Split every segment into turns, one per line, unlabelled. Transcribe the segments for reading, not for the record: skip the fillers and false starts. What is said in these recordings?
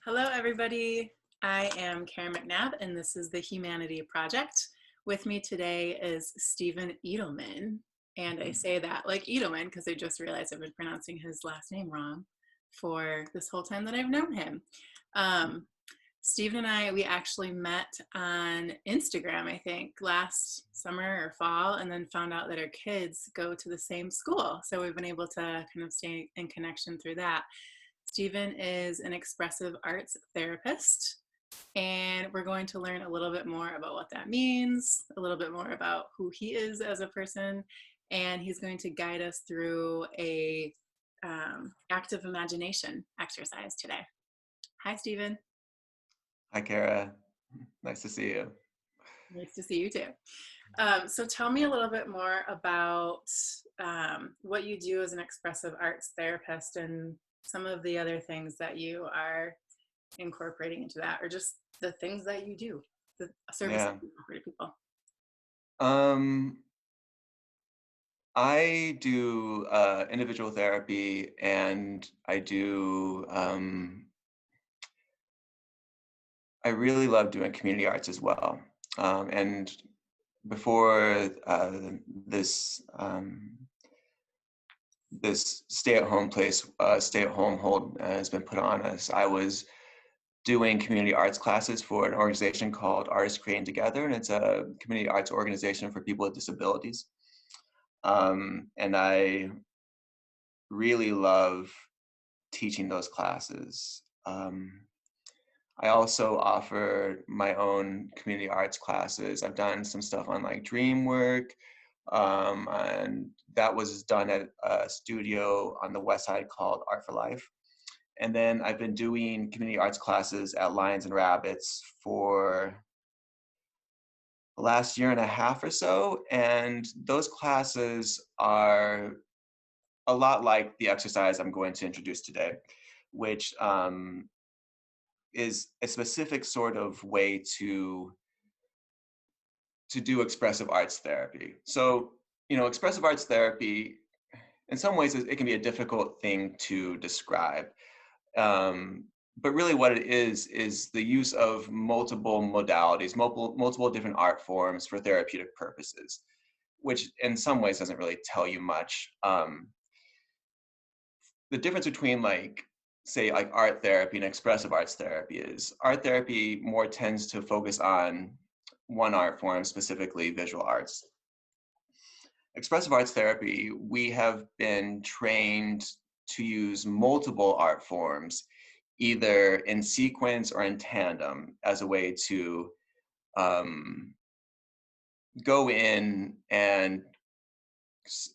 Hello, everybody. I am Karen McNabb, and this is the Humanity Project. With me today is Stephen Edelman, and I say that like Edelman because I just realized I've been pronouncing his last name wrong for this whole time that I've known him. Stephen and I, we actually met on Instagram, I think, last summer or fall, and then found out that our kids go to the same school. So we've been able to kind of stay in connection through that. Stephen is an expressive arts therapist, and we're going to learn a little bit more about what that means, a little bit more about who he is as a person, and he's going to guide us through a active imagination exercise today. Hi, Stephen.
Hi, Kara. Nice to see you.
Nice to see you too. So tell me a little bit more about what you do as an expressive arts therapist and some of the other things that you are incorporating into that, or just the things that you do, the services you offer to people.
I do individual therapy, and I do. I really love doing community arts as well. And before this stay-at-home hold has been put on us, I was doing community arts classes for an organization called Artists Creating Together, and it's a community arts organization for people with disabilities. And I really love teaching those classes. I also offer my own community arts classes. I've done some stuff on like Dreamwork, and that was done at a studio on the West Side called Art for Life. And then I've been doing community arts classes at Lions and Rabbits for the last year and a half or so. And those classes are a lot like the exercise I'm going to introduce today, which is a specific sort of way to do expressive arts therapy. So, expressive arts therapy, in some ways, it can be a difficult thing to describe. But really what it is the use of multiple modalities, multiple different art forms for therapeutic purposes, which in some ways doesn't really tell you much. The difference between say art therapy and expressive arts therapy is art therapy more tends to focus on one art form, specifically visual arts. Expressive arts therapy, we have been trained to use multiple art forms, either in sequence or in tandem, as a way to go in and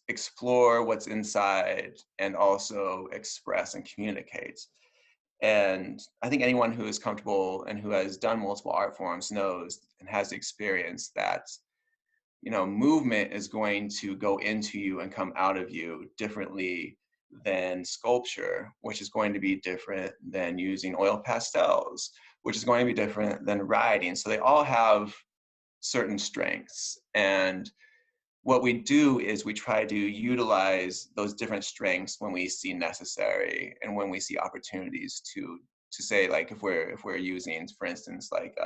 explore what's inside and also express and communicate. And I think anyone who is comfortable and who has done multiple art forms knows and has experienced that, movement is going to go into you and come out of you differently than sculpture, which is going to be different than using oil pastels, which is going to be different than writing. So they all have certain strengths. And what we do is we try to utilize those different strengths when we see necessary and when we see opportunities to say, like, if we're using, for instance, an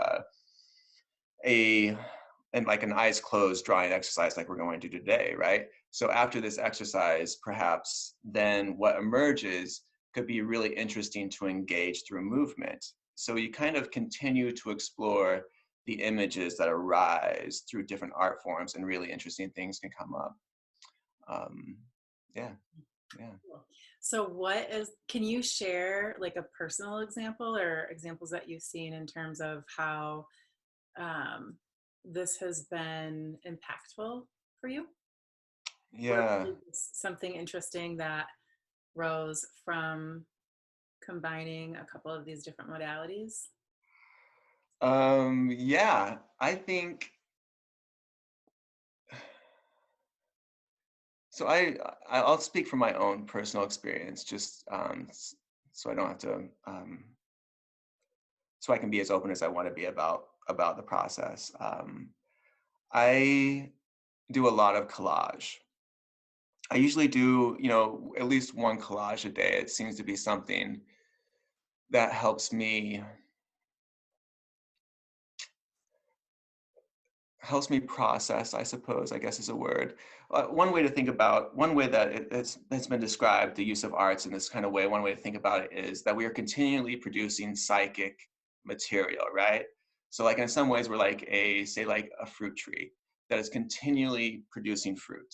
eyes closed drawing exercise like we're going to do today, right? So after this exercise, perhaps then what emerges could be really interesting to engage through movement. So you kind of continue to explore the images that arise through different art forms, and really interesting things can come up. Yeah.
So can you share like a personal example or examples that you've seen in terms of how this has been impactful for you?
Yeah.
Or something interesting that rose from combining a couple of these different modalities?
Yeah, I think so. I'll speak from my own personal experience, just so I don't have to, so I can be as open as I want to be about the process. I do a lot of collage. I usually do, at least one collage a day. It seems to be something that helps me process, I suppose, I guess is a word. One way that it's been described, the use of arts in this kind of way, one way to think about it is that we are continually producing psychic material, right? So like in some ways we're like like a fruit tree that is continually producing fruit.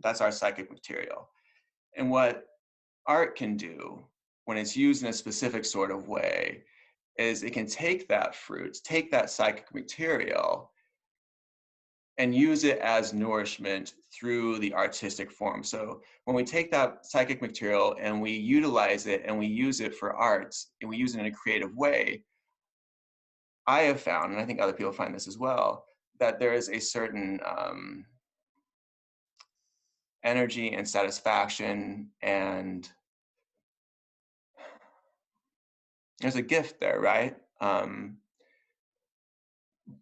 That's our psychic material. And what art can do when it's used in a specific sort of way is it can take that fruit, take that psychic material, and use it as nourishment through the artistic form. So when we take that psychic material and we utilize it and we use it for arts and we use it in a creative way, I have found, and I think other people find this as well, that there is a certain energy and satisfaction, and there's a gift there, right?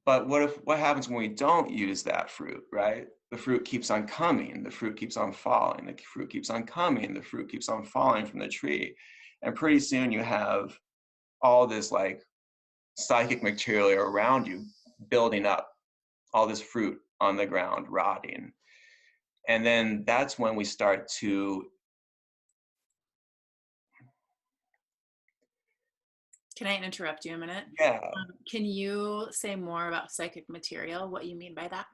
But what happens when we don't use that fruit, right? The fruit keeps on coming, the fruit keeps on falling, the fruit keeps on coming, the fruit keeps on falling from the tree. And pretty soon you have all this like psychic material around you building up, all this fruit on the ground rotting. And then that's when we start to.
Can I interrupt you a minute?
Yeah.
Can you say more about psychic material, what you mean by that?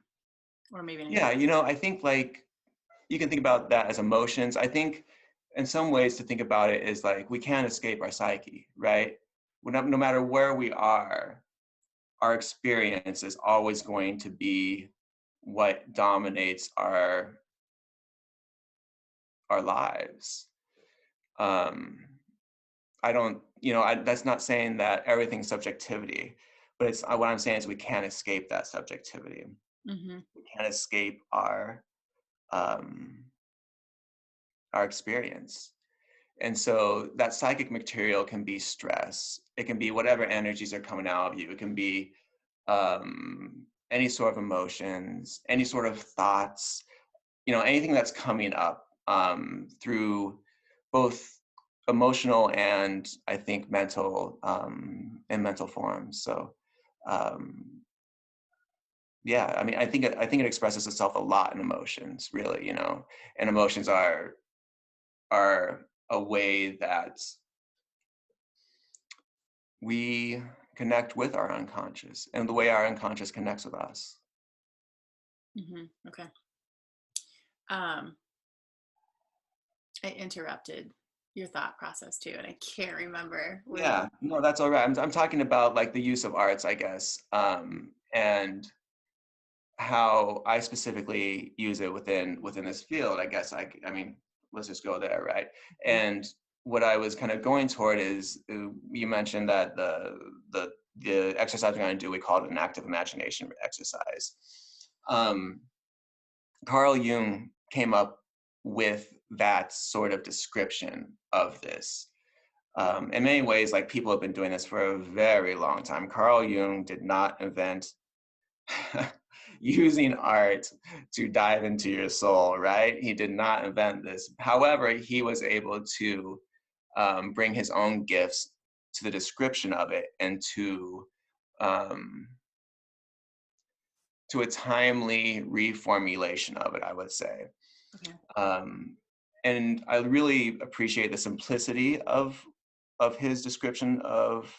Or maybe not.
Yeah, I think like you can think about that as emotions. I think in some ways to think about it is like we can't escape our psyche, right? No matter where we are, our experience is always going to be what dominates our lives. I don't, that's not saying that everything's subjectivity, but it's what I'm saying is we can't escape that subjectivity.
Mm-hmm.
We can't escape um, our experience. And so that psychic material can be stress. It can be whatever energies are coming out of you. It can be any sort of emotions, any sort of thoughts, anything that's coming up through both emotional and I think mental and mental forms. So yeah, I mean, I think it expresses itself a lot in emotions, really, and emotions are a way that we connect with our unconscious and the way our unconscious connects with us.
Mm-hmm. Okay. I interrupted your thought process too, and I can't remember where you.
Yeah, no, that's all right. I'm talking about like the use of arts, I guess, and how I specifically use it within this field. I guess I mean, let's just go there, right? And what I was kind of going toward is you mentioned that the exercise we're going to do, we call it an active imagination exercise. Carl Jung came up with that sort of description of this. In many ways, like people have been doing this for a very long time. Carl Jung did not invent using art to dive into your soul, right? He did not invent this. However, he was able to bring his own gifts to the description of it and to a timely reformulation of it, I would say.
Okay.
And I really appreciate the simplicity of his description of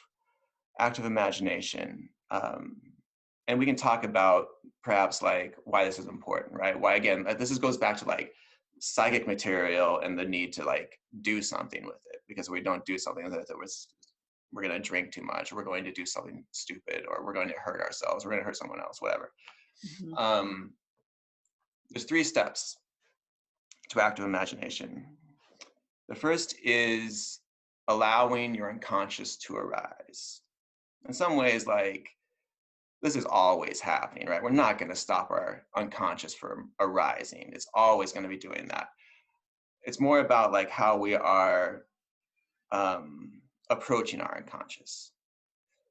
active imagination. And we can talk about perhaps like why this is important, right? Why again, this goes back to like psychic material and the need to like do something with it, because if we don't do something with it, we're going to drink too much, or we're going to do something stupid, or we're going to hurt ourselves, we're going to hurt someone else, whatever.
Mm-hmm.
There's 3 steps to active imagination. The first is allowing your unconscious to arise. In some ways, like, this is always happening, right? We're not going to stop our unconscious from arising. It's always going to be doing that. It's more about like how we are approaching our unconscious.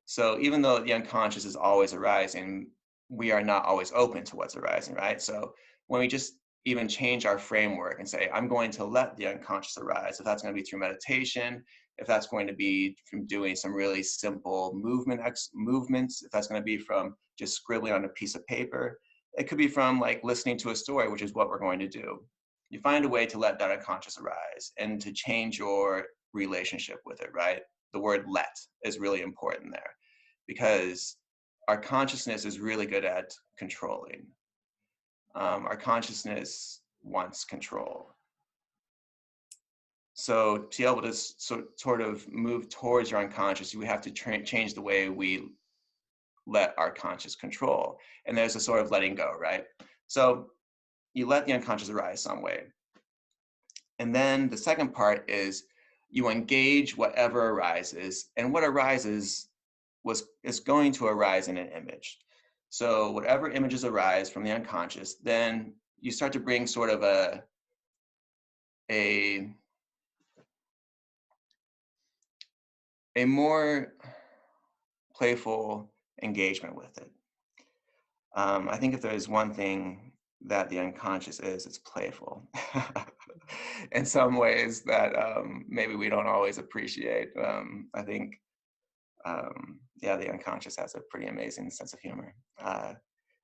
So even though the unconscious is always arising, we are not always open to what's arising, right? So when we just even change our framework and say, I'm going to let the unconscious arise, if that's going to be through meditation, if that's going to be from doing some really simple movements, if that's going to be from just scribbling on a piece of paper, it could be from like listening to a story, which is what we're going to do. You find a way to let that unconscious arise and to change your relationship with it, right? The word let is really important there because our consciousness is really good at controlling. Our consciousness wants control. So to be able to sort of move towards your unconscious, we have to change the way we let our conscious control. And there's a sort of letting go, right? So you let the unconscious arise some way. And then the second part is you engage whatever arises, and what arises is going to arise in an image. So whatever images arise from the unconscious, then you start to bring sort of a more playful engagement with it. I think if there's one thing that the unconscious is, it's playful. In some ways that maybe we don't always appreciate. I think, the unconscious has a pretty amazing sense of humor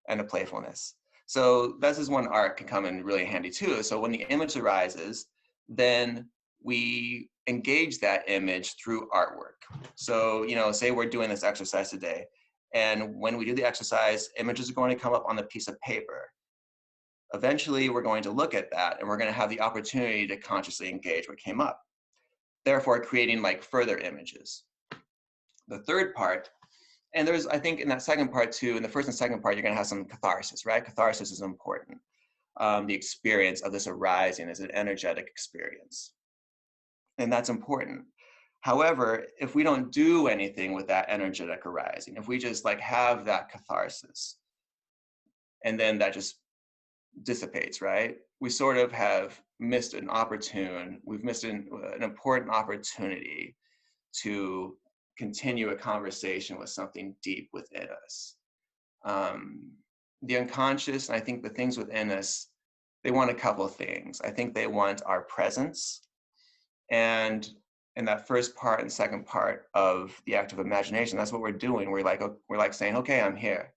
and a playfulness. So this is when art can come in really handy too. So when the image arises, then we engage that image through artwork. So, say we're doing this exercise today, and when we do the exercise, images are going to come up on the piece of paper. Eventually, we're going to look at that and we're going to have the opportunity to consciously engage what came up, therefore creating like further images. The third part, and there's, I think in that second part too, in the first and second part, you're going to have some catharsis, right? Catharsis is important. The experience of this arising is an energetic experience. And that's important. However, if we don't do anything with that energetic arising, if we just like have that catharsis, and then that just dissipates, right? We sort of have missed we've missed an important opportunity to continue a conversation with something deep within us. The unconscious, and I think the things within us, they want a couple of things. I think they want our presence. And in that first part and second part of the act of imagination, that's what we're doing. We're like saying, okay, I'm here.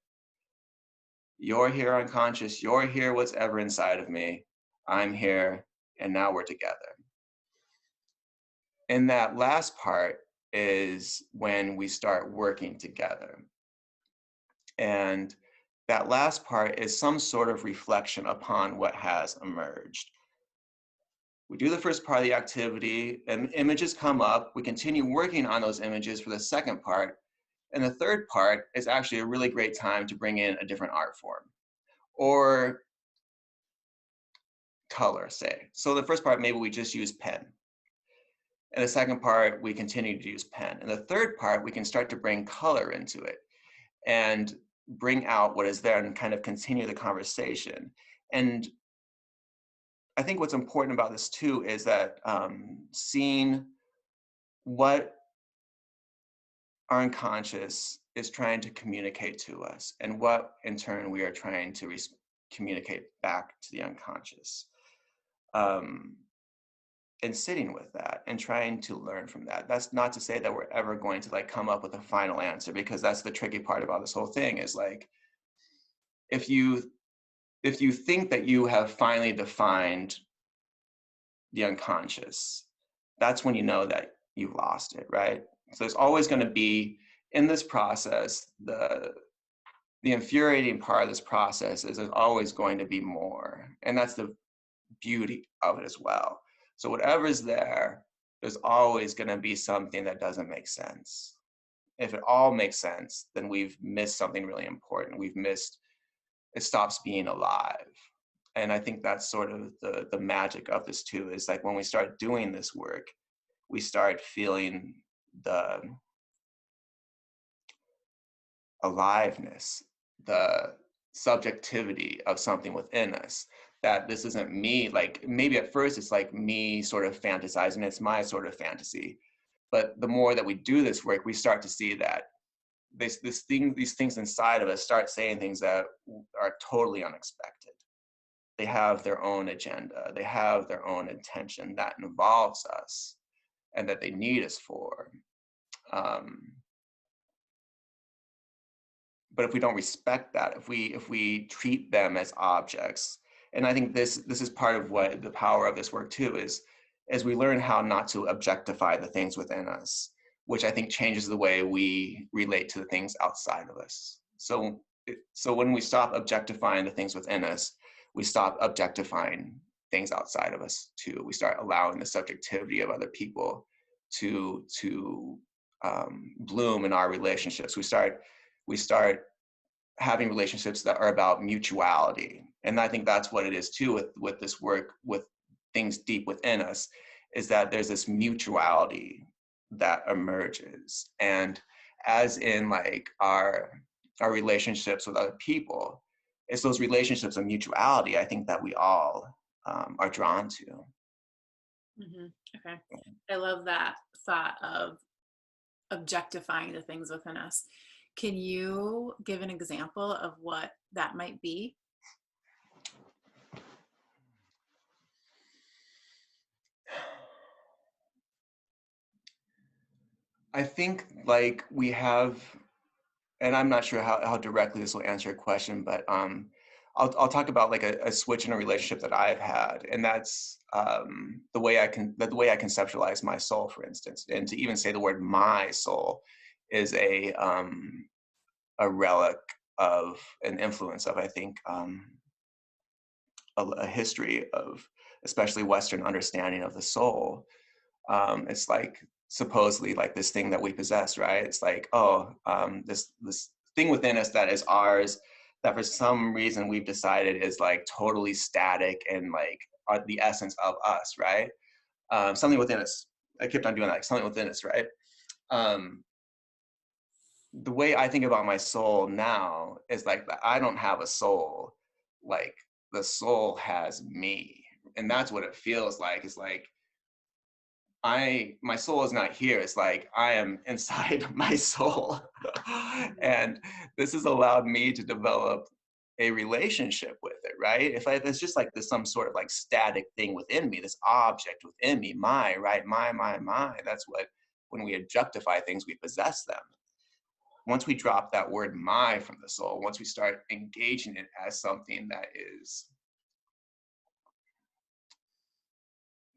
You're here, unconscious. You're here, what's ever inside of me. I'm here, and now we're together. And that last part is when we start working together. And that last part is some sort of reflection upon what has emerged. We do the first part of the activity, and images come up. We continue working on those images for the second part. And the third part is actually a really great time to bring in a different art form or color, say. So the first part, maybe we just use pen. And the second part, we continue to use pen. And the third part, we can start to bring color into it and bring out what is there and kind of continue the conversation. And I think what's important about this too is that seeing what our unconscious is trying to communicate to us and what in turn we are trying to communicate back to the unconscious. And sitting with that and trying to learn from that. That's not to say that we're ever going to like come up with a final answer, because that's the tricky part about this whole thing is like, if you think that you have finally defined the unconscious, that's when you know that you've lost it, right? So there's always going to be in this process, the infuriating part of this process is there's always going to be more. And that's the beauty of it as well. So whatever's there, there's always going to be something that doesn't make sense. If it all makes sense, then we've missed something really important. It stops being alive. And I think that's sort of the magic of this too, is like when we start doing this work, we start feeling the aliveness, the subjectivity of something within us, that this isn't me. Like maybe at first it's like me sort of fantasizing, it's my sort of fantasy. But the more that we do this work, we start to see that these things inside of us start saying things that are totally unexpected. They have their own agenda. They have their own intention that involves us. and that they need us for. But if we don't respect that, if we treat them as objects, and I think this is part of what the power of this work too is, as we learn how not to objectify the things within us, which I think changes the way we relate to the things outside of us. So when we stop objectifying the things within us, we stop objectifying things outside of us too. We start allowing the subjectivity of other people to bloom in our relationships. We start having relationships that are about mutuality. And I think that's what it is too with this work, with things deep within us, is that there's this mutuality that emerges. And as in like our relationships with other people, it's those relationships of mutuality, I think, that we all are drawn to.
Okay. I love that thought of objectifying the things within us. Can you give an example of what that might be?
I think like we have, and I'm not sure how directly this will answer your question, but I'll talk about like a switch in a relationship that I've had, and that's the way I conceptualize my soul, for instance. And to even say the word "my soul" is a relic of an influence of, I think, a history of especially Western understanding of the soul. It's like supposedly like this thing that we possess, right? It's like, this thing within us that is ours, that for some reason we've decided is like totally static and like are the essence of us, right? Something within us. I kept on doing that, like something within us, right? The way I think about my soul now is like that I don't have a soul, like the soul has me. And that's what it feels like. It's like my soul is not here. It's like I am inside my soul. And this has allowed me to develop a relationship with it, right? If it's just like this some sort of like static thing within me, this object within me, right? My. That's what, when we objectify things, we possess them. Once we drop that word "my" from the soul, once we start engaging it as something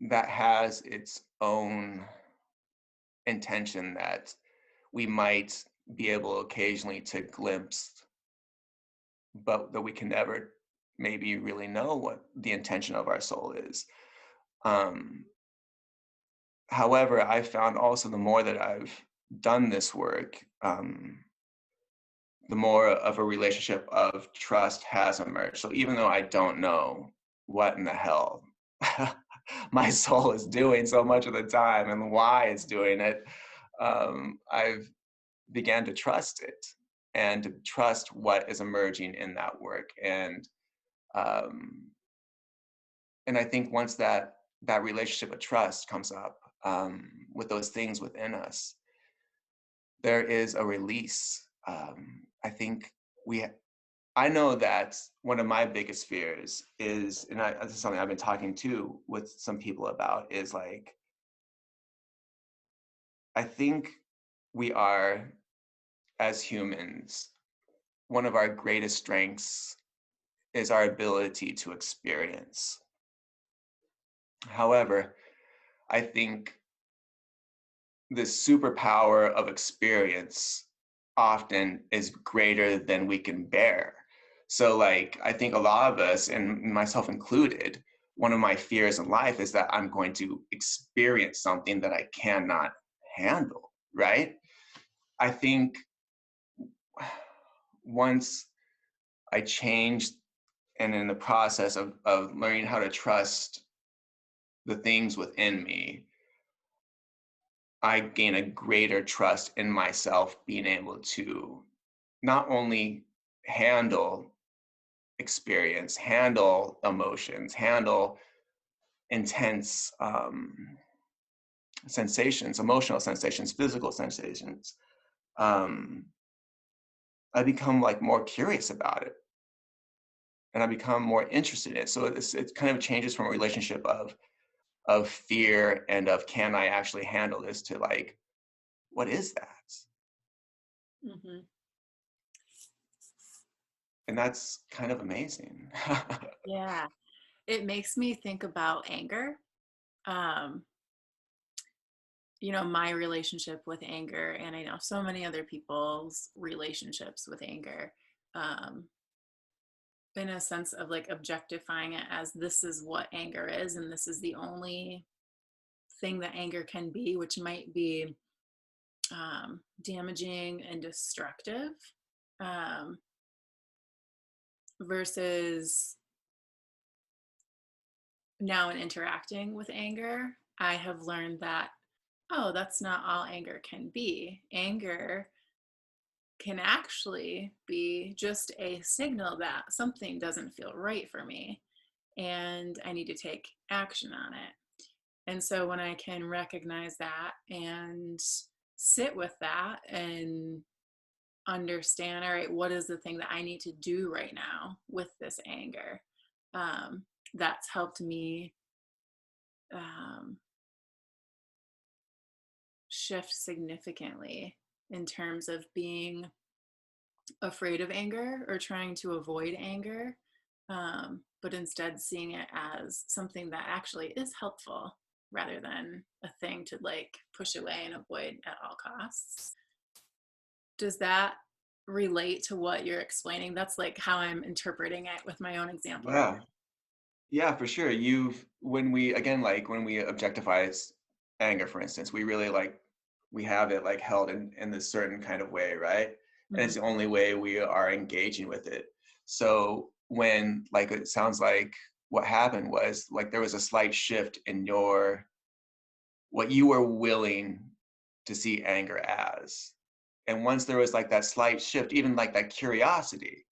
that has its own intention, that we might be able occasionally to glimpse, but that we can never maybe really know what the intention of our soul is. However, I found also the more that I've done this work, the more of a relationship of trust has emerged. So even though I don't know what in the hell my soul is doing so much of the time and why it's doing it, I've began to trust it and to trust what is emerging in that work. And I think once that relationship of trust comes up with those things within us, there is a release. I think I know that one of my biggest fears is, and this is something I've been talking to with some people about, is like, I think we are, as humans, one of our greatest strengths is our ability to experience. However, I think this superpower of experience often is greater than we can bear. So like, I think a lot of us, and myself included, one of my fears in life is that I'm going to experience something that I cannot handle, right? I think once I changed, and in the process of learning how to trust the things within me, I gain a greater trust in myself, being able to not only handle experience, handle emotions, handle intense sensations, emotional sensations, physical sensations. I become like more curious about it, and I become more interested in it. So it kind of changes from a relationship of of fear and of, can I actually handle this, to like, what is that?
Hmm.
And that's kind of amazing.
Yeah. It makes me think about anger. Um, my relationship with anger, and I know so many other people's relationships with anger, um, in a sense of like objectifying it as this is what anger is, and this is the only thing that anger can be, which might be damaging and destructive, um, versus now in interacting with anger, I have learned that, oh, that's not all anger can be. Anger can actually be just a signal that something doesn't feel right for me and I need to take action on it. And so when I can recognize that and sit with that and understand, all right, what is the thing that I need to do right now with this anger? Um, that's helped me um, shift significantly in terms of being afraid of anger or trying to avoid anger, but instead seeing it as something that actually is helpful rather than a thing to like push away and avoid at all costs. Does that relate to what you're explaining? That's like how I'm interpreting it with my own example right
Yeah. Yeah, for sure. When we, again, like when we objectify anger, for instance, we really like, we have it like held in this certain kind of way, right?
now.
And
Hmm.
it's the only way we are engaging with it. So when, like, it sounds like what happened was like there was a slight shift in what you were willing to see anger as. And once there was like that slight shift, even like that curiosity,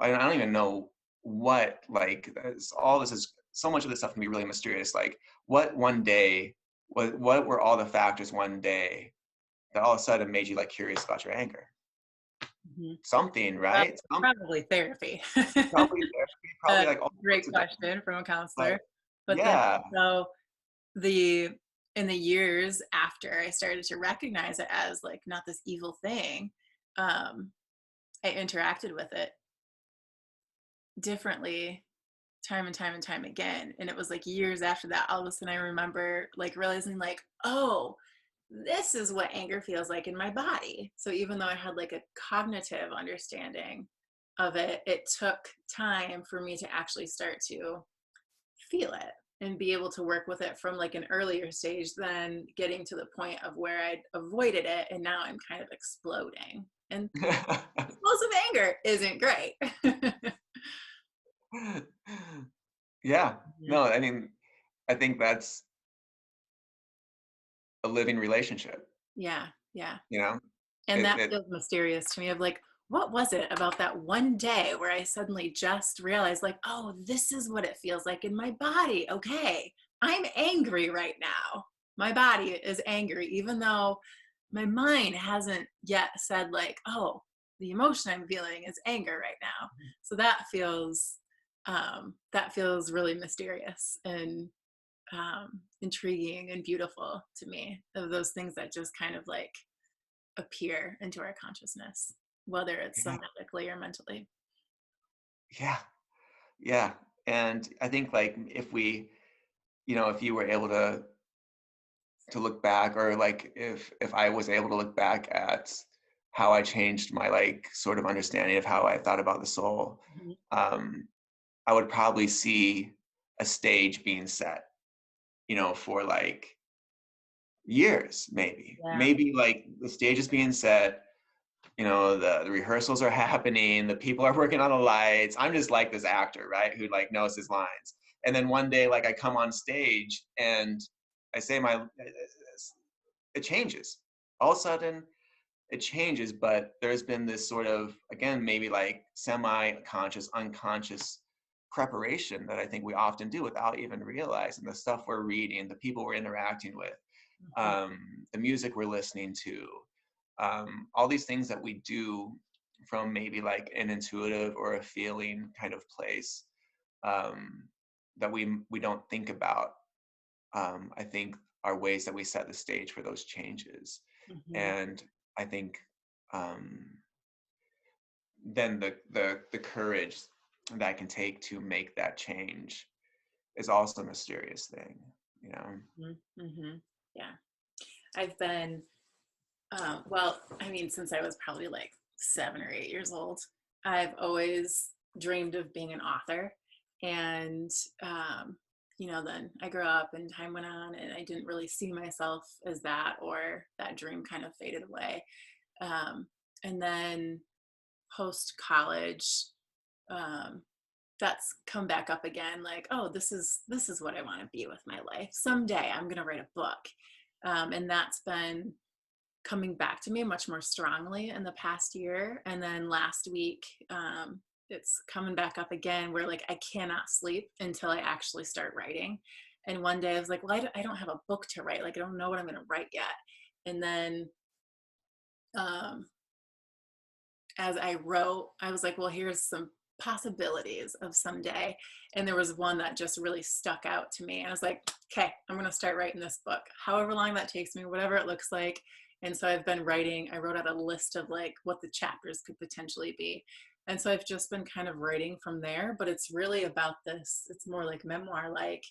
I don't even know what, like, all this is, so much of this stuff can be really mysterious. Like, what one day, what were all the factors one day that all of a sudden made you like curious about your anger?
Hmm.
Something,
Well,
right?
probably therapy.
Probably therapy, probably
A
like all sorts
great
of different,
question from a
but
counselor. But then
yeah.
also the in the years after I started to recognize it as like not this evil thing, um, I interacted with it differently time and time and time again. And it was like years after that, all of a sudden I remember like realizing like, oh, this is what anger feels like in my body. So even though I had like a cognitive understanding of it, it took time for me to actually start to feel it and be able to work with it from like an earlier stage than getting to the point of where I'd avoided it and now I'm kind of exploding. And explosive anger isn't great.
Yeah, no, I mean, I think that's a living relationship,
Yeah, yeah.
you know?
And
It,
that
it
feels mysterious to me of like, what was it about that one day where I suddenly just realized like, oh, this is what it feels like in my body. Okay, I'm angry right now. My body is angry, even though my mind hasn't yet said like, oh, the emotion I'm feeling is anger right now. So that feels really mysterious and intriguing and beautiful to me, of those things that just kind of like appear into our consciousness, whether it's
yeah,
somatically or mentally.
yeah, yeah. And I think like if we, if you were able to look back, or like if I was able to look back at how I changed my like sort of understanding of how I thought about the soul,
Mhm.
um, I would probably see a stage being set, for like years,
Yeah.
maybe like the stage is being set, the rehearsals are happening, the people are working on the lights. I'm just like this actor, right, who like knows his lines. And then one day, like I come on stage and I say it changes. All of a sudden, it changes, but there's been this sort of, again, maybe like semi-conscious, unconscious preparation that I think we often do without even realizing the stuff we're reading, the people we're interacting with,
Mhm.
the music we're listening to, all these things that we do from maybe like an intuitive or a feeling kind of place, that we don't think about I think are ways that we set the stage for those changes.
Mm-hmm.
And I think um, then the courage that can take to make that change is also a mysterious thing, you know.
Mm-hmm. Yeah. I've been, well, I mean, since I was probably like 7 or 8 years old, I've always dreamed of being an author. And, um, then I grew up and time went on and I didn't really see myself as that, or that dream kind of faded away. Um, and then post college, um, that's come back up again, like, oh, this is what I want to be with my life. Someday I'm going to write a book. And that's been coming back to me much more strongly in the past year. And then last week, it's coming back up again, where like I cannot sleep until I actually start writing. And one day I was like, well, I don't have a book to write. Like, I don't know what I'm going to write yet. And then um, as I wrote, I was like, well, here's some possibilities of someday. And there was one that just really stuck out to me. I was like, okay, I'm going to start writing this book, however long that takes me, whatever it looks like. And so I've been writing, I wrote out a list of like what the chapters could potentially be. And so I've just been kind of writing from there, but it's really about this. It's more like memoir like,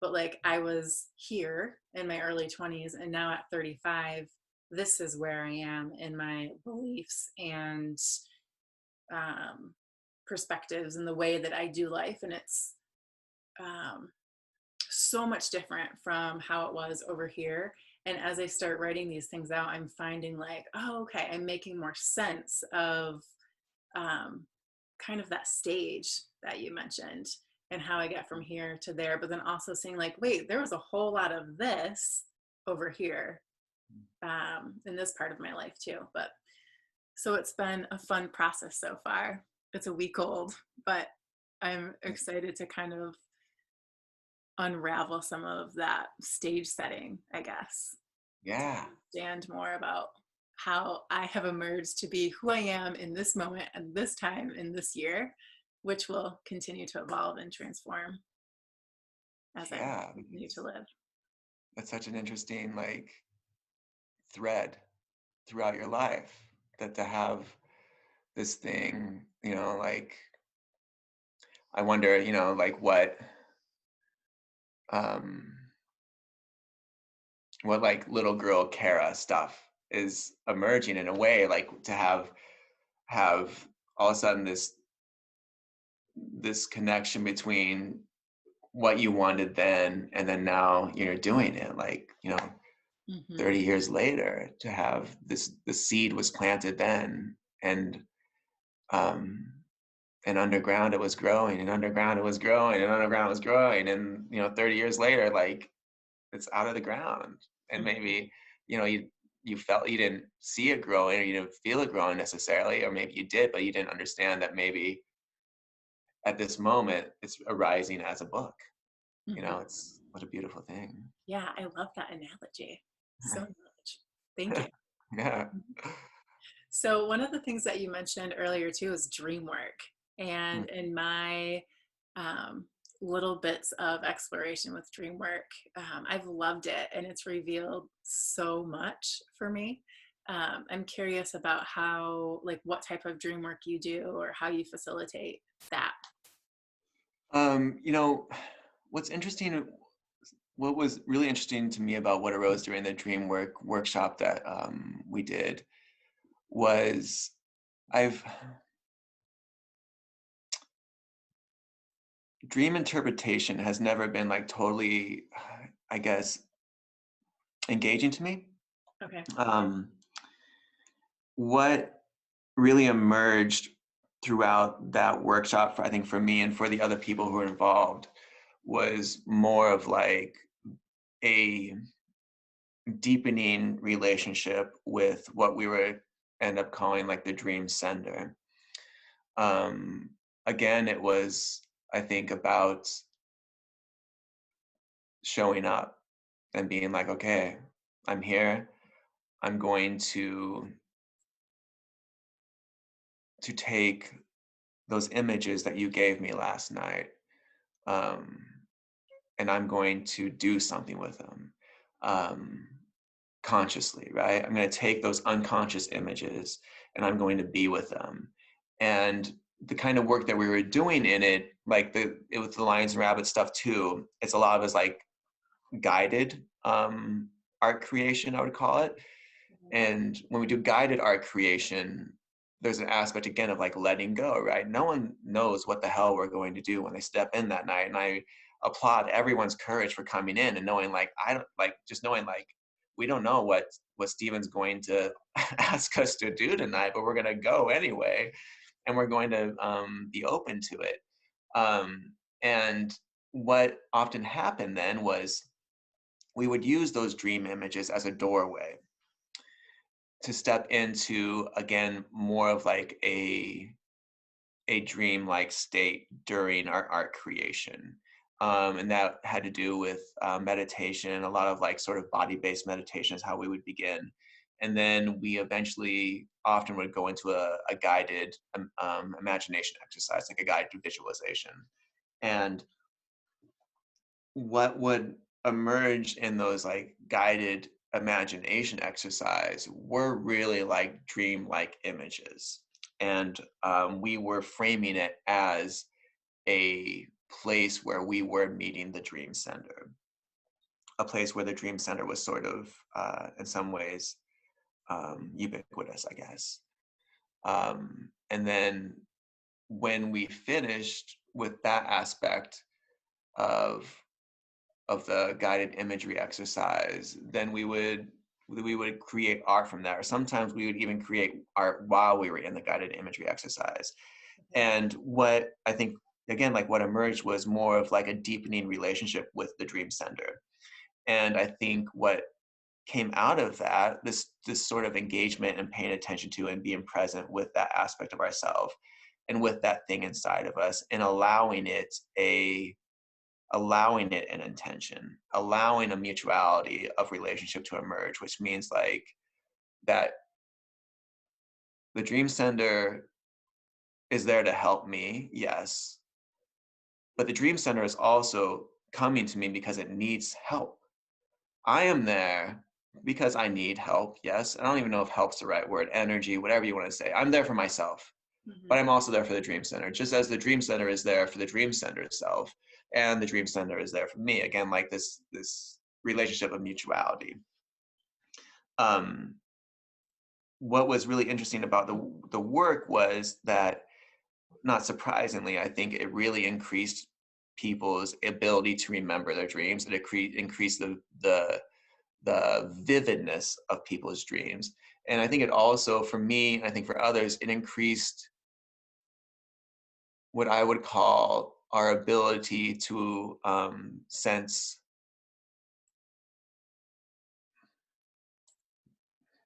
but like I was here in my early 20s and now at 35, this is where I am in my beliefs and um, perspectives and the way that I do life. And it's um, so much different from how it was over here. And as I start writing these things out, I'm finding like, oh, okay, I'm making more sense of um, kind of that stage that you mentioned and how I get from here to there. But then also seeing like, wait, there was a whole lot of this over here in this part of my life too. But so it's been a fun process so far. It's a week old, but I'm excited to kind of unravel some of that stage setting, I guess, to
Yeah,
understand more about how I have emerged to be who I am in this moment and this time in this year, which will continue to evolve and transform as I
yeah,
continue to live.
that's such an interesting like thread throughout your life, that to have this thing, like I wonder, like um what like little girl Kara stuff is emerging in a way, like to have all of a sudden this connection between what you wanted then and then now you're doing it, like 30
Mm-hmm.
years later, to have the seed was planted then, um and underground it was growing, and underground it was growing, and underground it was growing, and 30 years later, like it's out of the ground. And
Mm-hmm.
maybe you felt you didn't see it growing, or you didn't feel it growing necessarily, or maybe you did but you didn't understand that maybe at this moment it's arising as a book.
Mm-hmm.
It's what a beautiful thing.
Yeah, I love that analogy so much. Thank you.
Yeah.
So one of the things that you mentioned earlier too is dream work. And in my um, little bits of exploration with dream work, I've loved it and it's revealed so much for me. I'm curious about how, like, what type of dream work you do or how you facilitate that.
You know, what's interesting, what was really interesting to me about what arose during the Dreamwork workshop that we did was I've dream interpretation has never been like totally, I guess, engaging to me.
Okay.
Um, what really emerged throughout that workshop, I think for me and for the other people who were involved, was more of like a deepening relationship with what we were end up calling like the dream sender. Um, Again, it was, I think, about showing up and being like, okay, I'm here. I'm going to take those images that you gave me last night, um, and I'm going to do something with them. Um, Consciously, right? I'm going to take those unconscious images and I'm going to be with them. And the kind of work that we were doing in it, like it was the lions and rabbit stuff too. It's a lot of us like guided art creation, I would call it. And when we do guided art creation, there's an aspect again of like letting go, right? No one knows what the hell we're going to do when they step in that night. And I applaud everyone's courage for coming in and knowing like, I don't like just knowing like, we don't know what Steven's going to ask us to do tonight, but we're going to go anyway. And we're going to be open to it. And what often happened then was we would use those dream images as a doorway to step into, again, more of like a dream-like state during our art creation. And that had to do with meditation, a lot of like sort of body-based meditation is how we would begin. And then we eventually often would go into a guided imagination exercise, like a guided visualization. And what would emerge in those like guided imagination exercise were really like dream-like images. And we were framing it as a place where we were meeting the dream center, a place where the dream center was sort of, in some ways, ubiquitous, I guess. And then when we finished with that aspect of the guided imagery exercise, then we would create art from that, or sometimes we would even create art while we were in the guided imagery exercise. And what I think, again, like what emerged was more of like a deepening relationship with the dream center. And I think what came out of that, this sort of engagement and paying attention to and being present with that aspect of ourselves and with that thing inside of us, and allowing it an intention, allowing a mutuality of relationship to emerge, which means like that the dream center is there to help me, yes, but the dream center is also coming to me because it needs help. I am there because I need help, yes. I don't even know if help's the right word, energy, whatever you want to say. I'm there for myself, but I'm also there for the dream center, just as the dream center is there for the dream center itself, and the dream center is there for me. Again, like this relationship of mutuality. What was really interesting about the work was that, not surprisingly, I think it really increased people's ability to remember their dreams. It increased the vividness of people's dreams. And I think it also, for me, and I think for others, it increased what I would call our ability to sense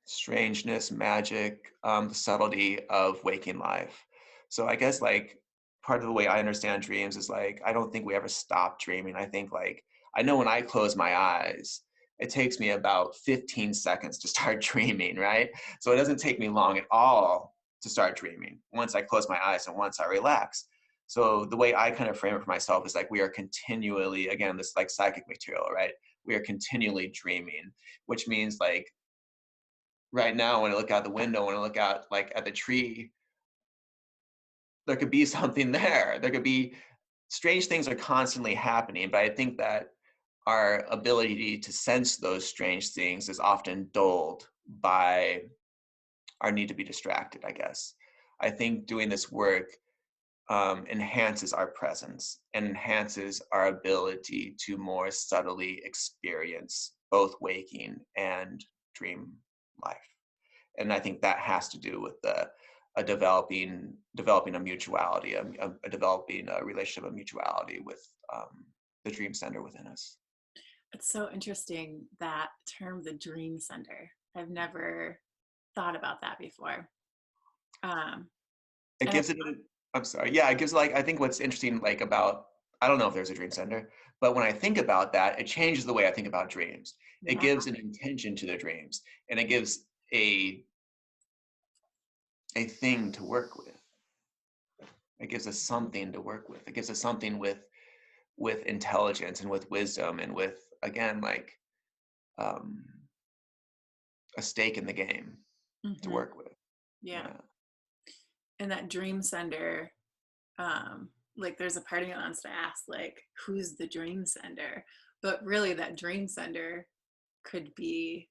strangeness, magic, the subtlety of waking life. So I guess like part of the way I understand dreams is like, I don't think we ever stop dreaming. I think like, I know when I close my eyes, it takes me about 15 seconds to start dreaming, right? So it doesn't take me long at all to start dreaming once I close my eyes and once I relax. So the way I kind of frame it for myself is like, we are continually, again, this like psychic material, right? We are continually dreaming, which means like right now when I look out the window, when I look out like at the tree, there could be something there. There could be strange things are constantly happening, but I think that our ability to sense those strange things is often dulled by our need to be distracted, I guess. I think doing this work enhances our presence and enhances our ability to more subtly experience both waking and dream life. And I think that has to do with a developing a mutuality, a developing a relationship of mutuality with the dream center within us.
It's so interesting, that term, the dream center. I've never thought about that before.
It
And I,
gives it. I'm sorry. Yeah, it gives like I think what's interesting like about, I don't know if there's a dream center, but when I think about that, it changes the way I think about dreams. It
yeah,
gives an intention to the dreams, and it gives a thing to work with. It gives us something to work with. It gives us something with with intelligence and with wisdom and with, again, like um, a stake in the game to
Mm-hmm.
work with.
Yeah.
Yeah.
And that dream sender, like there's a part of me that wants to ask, like, who's the dream sender? But really that dream sender could be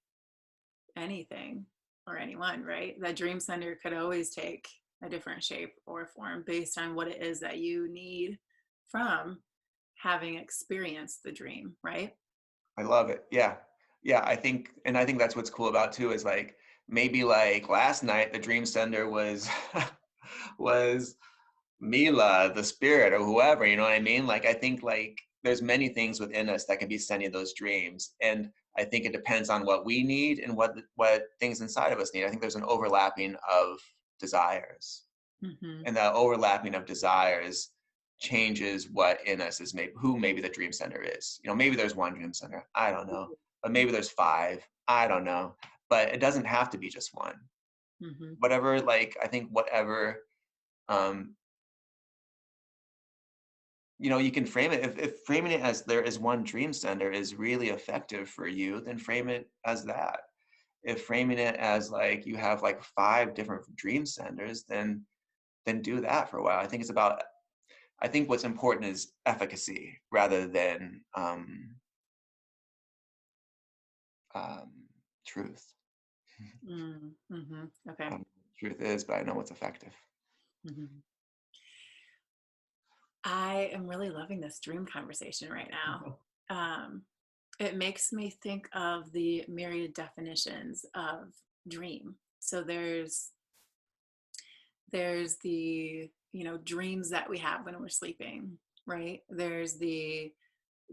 anything or anyone, right? That dream sender could always take a different shape or form based on what it is that you need from having experienced the dream, right?
I love it. Yeah. Yeah. I think that's what's cool about too, is like, maybe like last night, the dream sender was, was Mila, the spirit, or whoever, you know what I mean? Like, I think like there's many things within us that can be sending those dreams. And I think it depends on what we need and what things inside of us need. I think there's an overlapping of desires.
Mm-hmm.
And that overlapping of desires changes what in us is maybe the dream center is. You know, maybe there's one dream center, I don't know, but maybe there's five, I don't know, but it doesn't have to be just one.
Mm-hmm.
Whatever, like, I think whatever, um you know, you can frame it, if framing it as there is one dream center is really effective for you, then frame it as that. If framing it as like you have like five different dream centers, then do that for a while. I think what's important is efficacy rather than um, truth.
Mm-hmm. Okay.
Truth is, but I know what's effective.
Mm-hmm. I am really loving this dream conversation right now. Um, it makes me think of the myriad definitions of dream. So there's the, dreams that we have when we're sleeping, right? There's the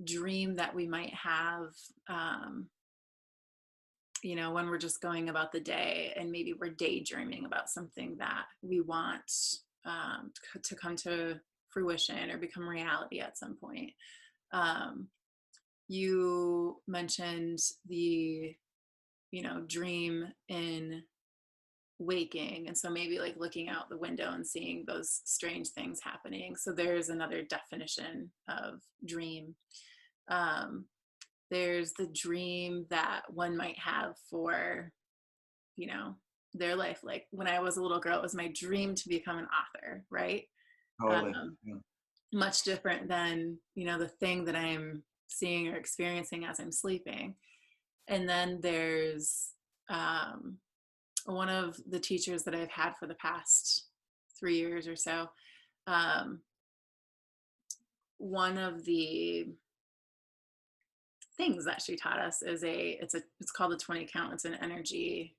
dream that we might have, um, when we're just going about the day and maybe we're daydreaming about something that we want to come to fruition or become reality at some point. Um, you mentioned the, dream in waking. And so maybe like looking out the window and seeing those strange things happening. So there's another definition of dream. Um, there's the dream that one might have for, you know, their life. Like when I was a little girl, it was my dream to become an author, right?
Totally.
Um,
Yeah.
much different than, the thing that I'm seeing or experiencing as I'm sleeping. And then there's um, one of the teachers that I've had for the past 3 years or so. Um, one of the things that she taught us is it's called the 20 count. It's an energy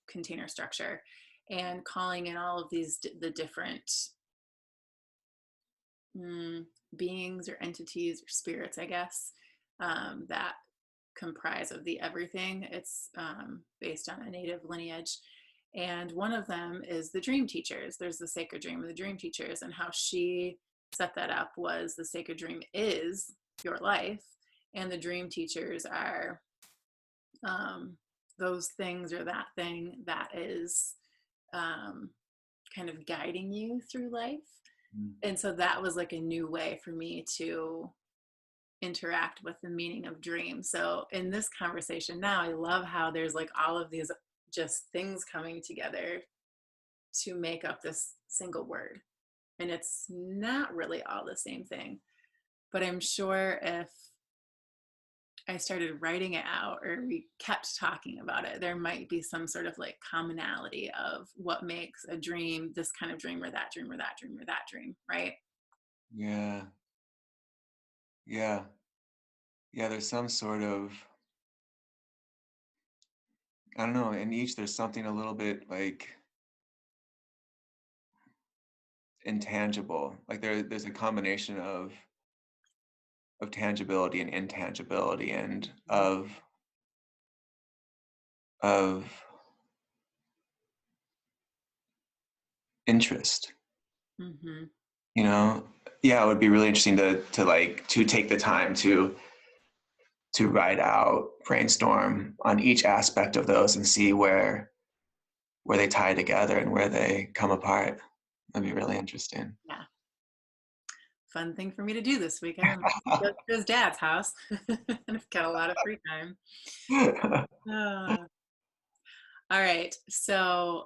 container structure, and calling in all of the different beings or entities or spirits, I guess, that comprise of the everything. It's based on a native lineage. And one of them is the dream teachers. There's the sacred dream of the dream teachers, and how she set that up was the sacred dream is your life, and the dream teachers are those things or that thing that is um, kind of guiding you through life.
Mm.
And so that was like a new way for me to interact with the meaning of dream. So in this conversation now, I love how there's like all of these just things coming together to make up this single word. And it's not really all the same thing. But I'm sure if I started writing it out or we kept talking about it, there might be some sort of like commonality of what makes a dream this kind of dream or that dream or that dream or that dream, right?
Yeah. Yeah. Yeah. There's some sort of, I don't know, in each there's something a little bit like intangible. Like there's a combination of tangibility and intangibility and of interest.
Mm-hmm.
You know, yeah, it would be really interesting to take the time to write out, brainstorm on each aspect of those and see where they tie together and where they come apart. That'd be really interesting.
Yeah. fun thing for me to do this weekend. I'm go to his dad's house, and I've got a lot of free time. Uh, all right. So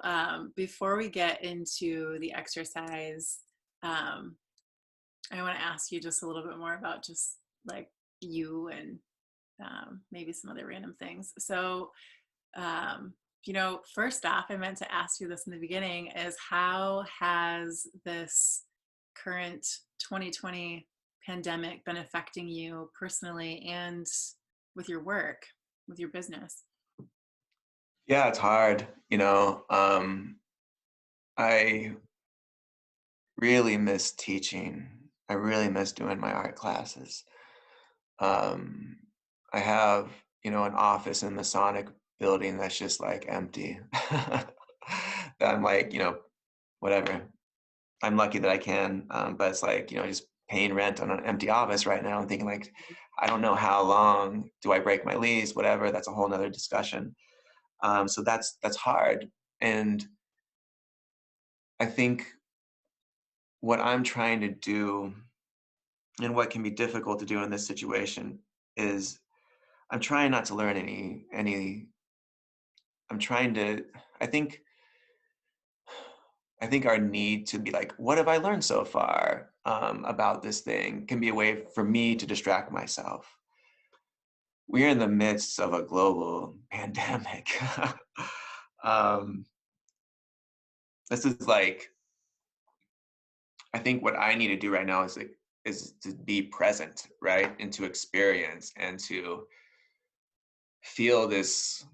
before we get into the exercise, um, I want to ask you just a little bit more about just like you and maybe some other random things. So, first off, I meant to ask you this in the beginning is how has this current 2020 pandemic been affecting you personally and with your work, with your business?
Yeah, it's hard. I really miss teaching. I really miss doing my art classes. Um, I have, an office in the Masonic building that's just like empty. That I'm like, whatever. I'm lucky that I can, but it's like, just paying rent on an empty office right now and thinking like, I don't know how long do I break my lease, whatever. That's a whole nother discussion. So that's hard. And I think what I'm trying to do and what can be difficult to do in this situation is I'm trying not to learn any I'm trying to I think I think our need to be like, what have I learned so far about this thing can be a way for me to distract myself. We're in the midst of a global pandemic. um, this is like, I think what I need to do right now is to be present, right? And to experience and to feel this.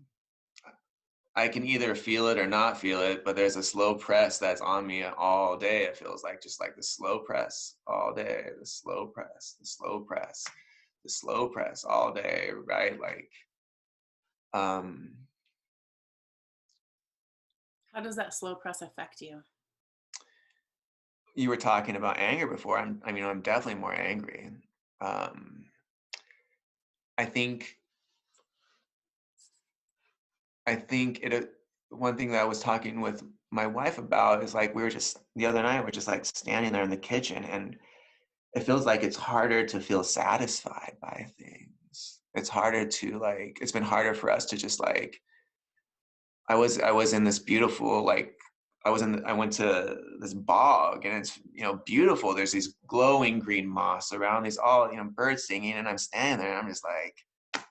I can either feel it or not feel it, but there's a slow press that's on me all day. It feels like just like the slow press all day, the slow press, the slow press, the slow press all day, right? Like, um,
How does that slow press affect you?
you were talking about anger before. I'm definitely more angry. Um, I think, I think one thing that I was talking with my wife about is like, we were just, the other night, we're just like standing there in the kitchen and it feels like it's harder to feel satisfied by things. It's harder to like, it's been harder for us to just like, I was in this beautiful, like, I went to this bog and it's, beautiful. There's these glowing green moss around these all, birds singing. And I'm standing there and I'm just like,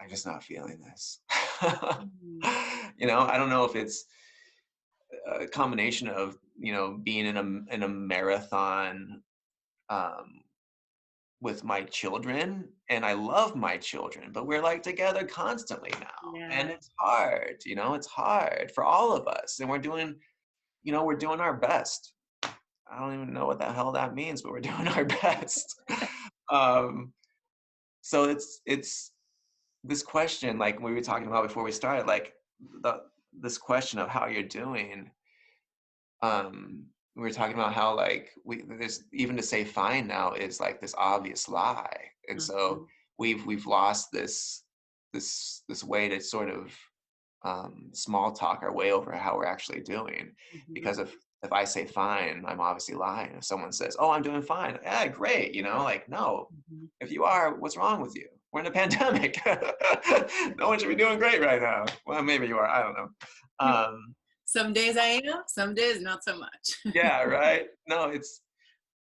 I'm just not feeling this.
Mm.
I don't know if it's a combination of, being in a marathon, um, with my children, and I love my children, but we're like together constantly now. And
Yeah.
it's hard, it's hard for all of us. And we're doing our best. I don't even know what the hell that means, but we're doing our best. um, so it's this question, like we were talking about before we started, like this question of how you're doing. We were talking about how like there's even to say fine now is like this obvious lie, and so
Mhm.
we've lost this way to sort of small talk our way over how we're actually doing,
Mhm.
because if I say fine, I'm obviously lying. If someone says, oh, I'm doing fine, yeah, great, like, no,
Mhm.
if you are, what's wrong with you? We're in a pandemic. No one should be doing great right now. Well, maybe you are, I don't know. um
Some days I am, some days not so much.
yeah, right. No, it's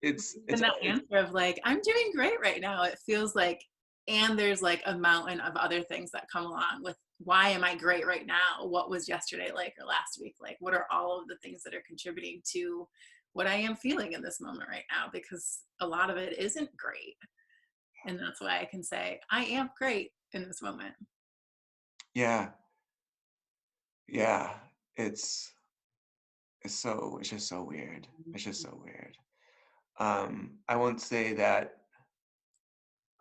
And
it's
that
it's
answer of like, I'm doing great right now, it feels like, and there's like a mountain of other things that come along with why am I great right now? What was yesterday like or last week like? What are all of the things that are contributing to what I am feeling in this moment right now? Because a lot of it isn't great. And that's why I can say, I am great in this moment.
yeah, yeah. It's it's just so weird. It's just so weird. I won't say that.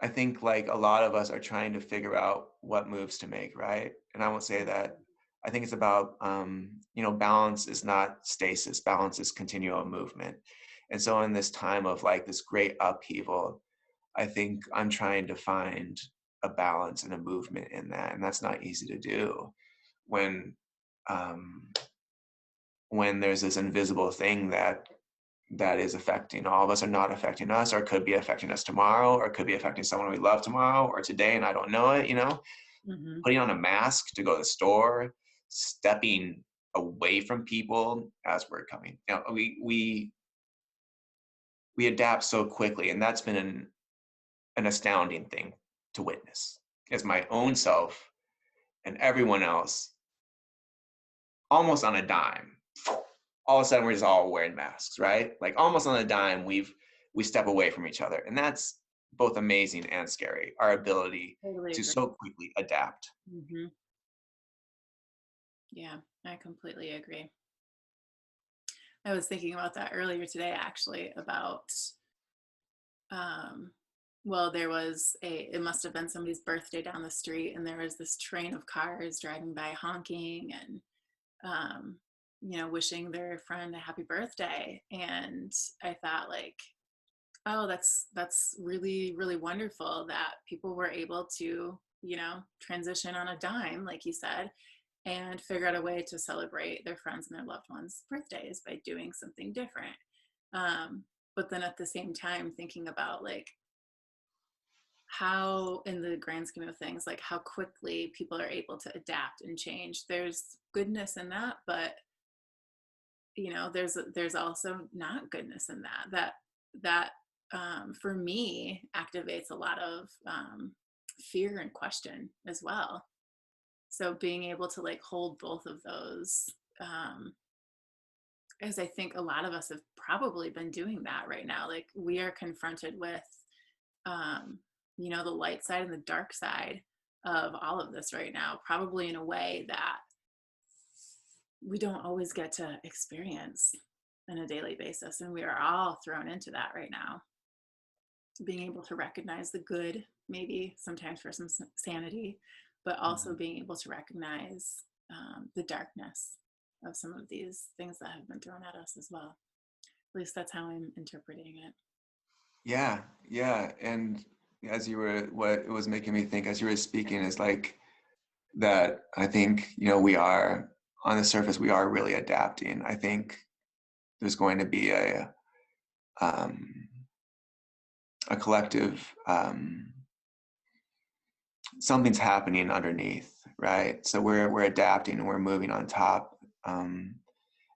I think like a lot of us are trying to figure out what moves to make, right? And I won't say that. I think it's about balance is not stasis. Balance is continual movement. And so in this time of like this great upheaval, I think I'm trying to find a balance and a movement in that, and that's not easy to do when um, when there's this invisible thing that that is affecting all of us or not affecting us, or could be affecting us tomorrow, or could be affecting someone we love tomorrow or today and I don't know it, you know?
Mm-hmm.
Putting on a mask to go to the store, stepping away from people as we're coming. You know, we adapt so quickly, and that's been an astounding thing to witness as my own self and everyone else, almost on a dime, all of a sudden we're just all wearing masks, right? Like almost on a dime, we step away from each other. And that's both amazing and scary, our ability
Totally
to
agree.
so quickly adapt.
Mm-hmm. Yeah, I completely agree. I was thinking about that earlier today, actually, about, um, well, there was it must have been somebody's birthday down the street, and there was this train of cars driving by honking and, um, wishing their friend a happy birthday. And I thought, like, oh, that's really, really wonderful that people were able to, transition on a dime, like you said, and figure out a way to celebrate their friends and their loved ones' birthdays by doing something different. Um, but then at the same time, thinking about like how, in the grand scheme of things, like how quickly people are able to adapt and change. There's goodness in that, but there's also not goodness in that for me activates a lot of fear and question as well. So being able to like hold both of those, um, as I think a lot of us have probably been doing that right now. Like we are confronted with, um, the light side and the dark side of all of this right now, probably in a way that we don't always get to experience on a daily basis. And we are all thrown into that right now. Being able to recognize the good, maybe sometimes for some sanity, but also
Mhm.
being able to recognize the darkness of some of these things that have been thrown at us as well. At least that's how I'm interpreting it.
Yeah, yeah. And as you were, what it was making me think as you were speaking is like that I think, we are on the surface, we are really adapting. I think there's going to be um, a collective, something's happening underneath, right? So we're adapting and we're moving on top, and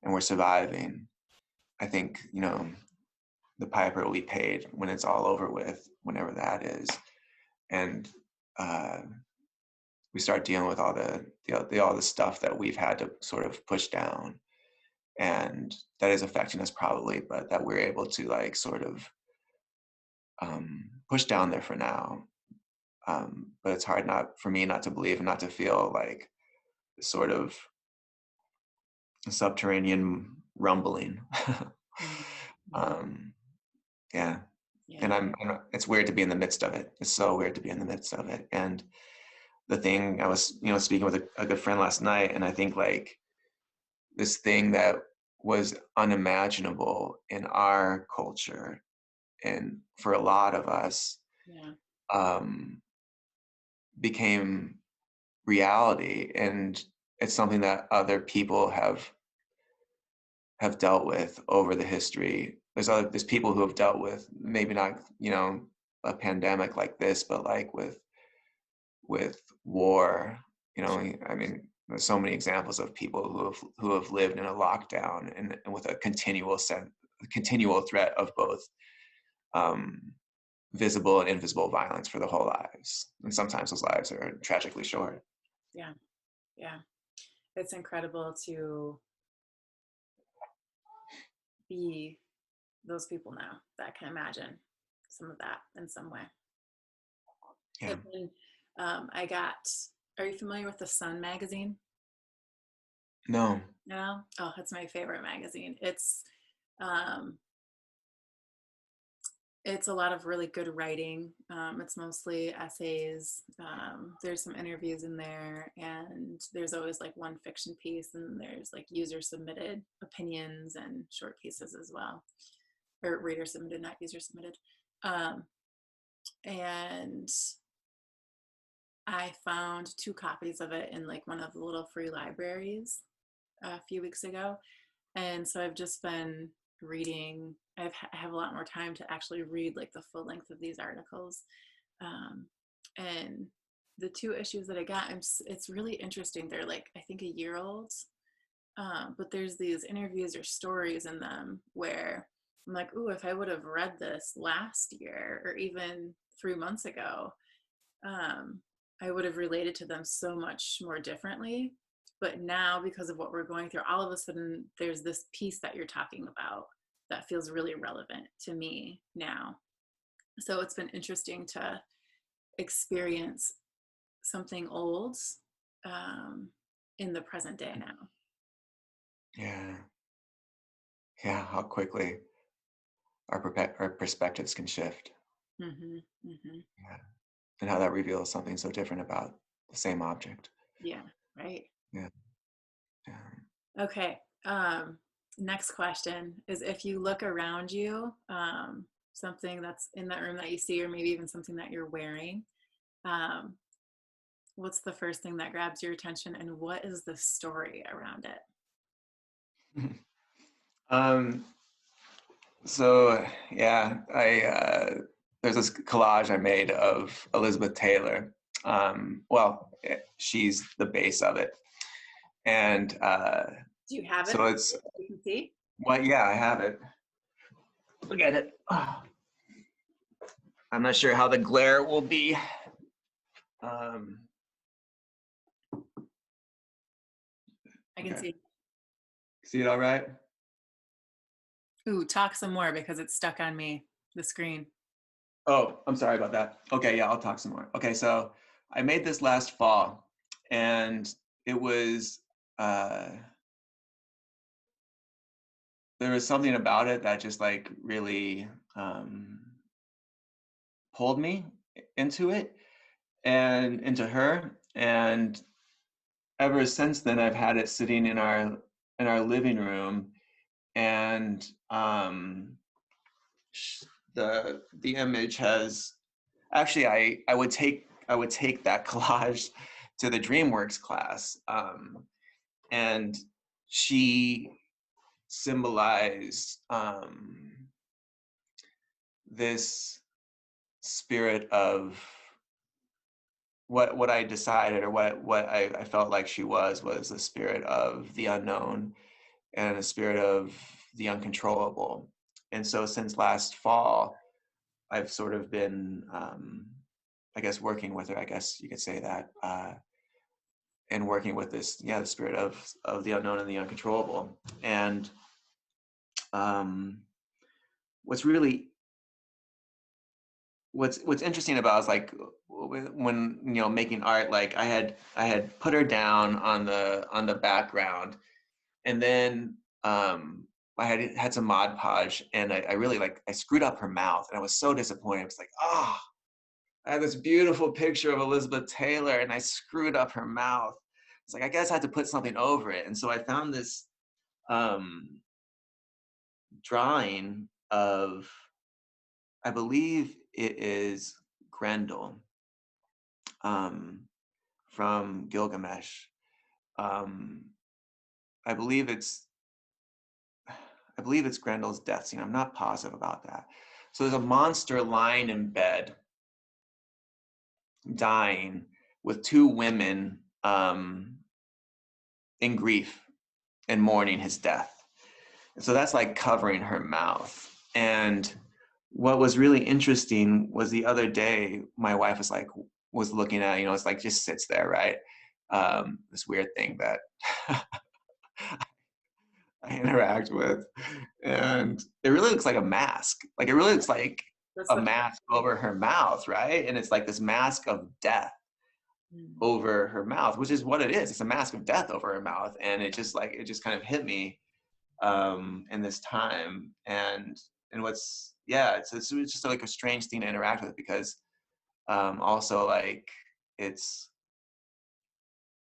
we're surviving. I think, the piper will be paid when it's all over with, whenever that is. And uh, we start dealing with all the stuff that we've had to sort of push down, and that is affecting us probably, but that we're able to like sort of push down there for now. But it's hard not for me not to believe and not to feel like sort of subterranean rumbling.
Mm-hmm.
um, yeah, and
Yeah.
it's weird to be in the midst of it. It's so weird to be in the midst of it. And the thing I was, speaking with a good friend last night, and I think like this thing that was unimaginable in our culture and for a lot of us,
Yeah.
um, became reality, and it's something that other people have dealt with over the history. There's people who have dealt with maybe not a pandemic like this, but like with war. I mean, there's so many examples of people who have lived in a lockdown and with a continual threat of both um, visible and invisible violence for their whole lives, and sometimes those lives are tragically short.
Yeah. Yeah. It's incredible to be those people now that can imagine some of that in some way.
Yeah.
And then I got, are you familiar with the Sun magazine?
No.
No? Oh, it's my favorite magazine. Um, it's a lot of really good writing. It's mostly essays. There's some interviews in there, and there's always like one fiction piece, and there's like user submitted opinions and short pieces as well, or reader submitted, not user submitted. Um, and I found two copies of it in like one of the little free libraries a few weeks ago. And so I've just been reading. I have a lot more time to actually read like the full length of these articles. Um, and the two issues that I got, it's really interesting. They're like, I think, a year old. But there's these interviews or stories in them where I'm like, ooh, if I would have read this last year or even 3 months ago, um, I would have related to them so much more differently. But now, because of what we're going through, all of a sudden, there's this piece that you're talking about that feels really relevant to me now. So it's been interesting to experience something old um, in the present day now.
Yeah. Yeah. How quickly our perspectives can shift.
Mm-hmm, mm-hmm.
Yeah. And how that reveals something so different about the same object.
Yeah, right.
Yeah. Yeah.
Okay. Next question is, if you look around you, something that's in that room that you see, or maybe even something that you're wearing, um, what's the first thing that grabs your attention, and what is the story around it?
um, so yeah, there's this collage I made of Elizabeth Taylor. She's the base of it. And
Do you have it?
so it's,
You can see.
well, yeah, I have it. Look at it. Oh, I'm not sure how the glare will be. Um,
I can
okay.
see.
See it all right?
Ooh, talk some more because it's stuck on me, the screen.
Oh, I'm sorry about that. Okay, yeah, I'll talk some more. Okay, so I made this last fall, and it was, there was something about it that just like really pulled me into it and into her. And ever since then, I've had it sitting in our living room, and the image has actually I would take that collage to the Dreamworks class, and she symbolized this spirit of what I decided, or what I felt like she was a spirit of the unknown and a spirit of the uncontrollable. And so since last fall, I've sort of been, I guess, working with her, I guess you could say that, and working with this, yeah, the spirit of the unknown and the uncontrollable. And um, what's really what's interesting about is like when making art, like I had put her down on the background, and then I had some Mod Podge, and I really I screwed up her mouth, and I was so disappointed. I was like, oh, I had this beautiful picture of Elizabeth Taylor, and I screwed up her mouth. It's like, I guess I had to put something over it. And so I found this um, drawing of, I believe it is Grendel, um, from Gilgamesh. Um, I believe it's Grendel's death scene. I'm not positive about that. So there's a monster lying in bed, dying, with two women in grief and mourning his death. And so that's like covering her mouth. And what was really interesting was the other day, my wife was looking at, it's like just sits there, right? This weird thing that I interact with. And it really looks like a mask. Like it really looks like
That's
a
the
mask over her mouth, right? And it's like this mask of death over her mouth, which is what it is. It's a mask of death over her mouth. And it just kind of hit me in this time. And what's, yeah, it's just like a strange thing to interact with, because also like it's,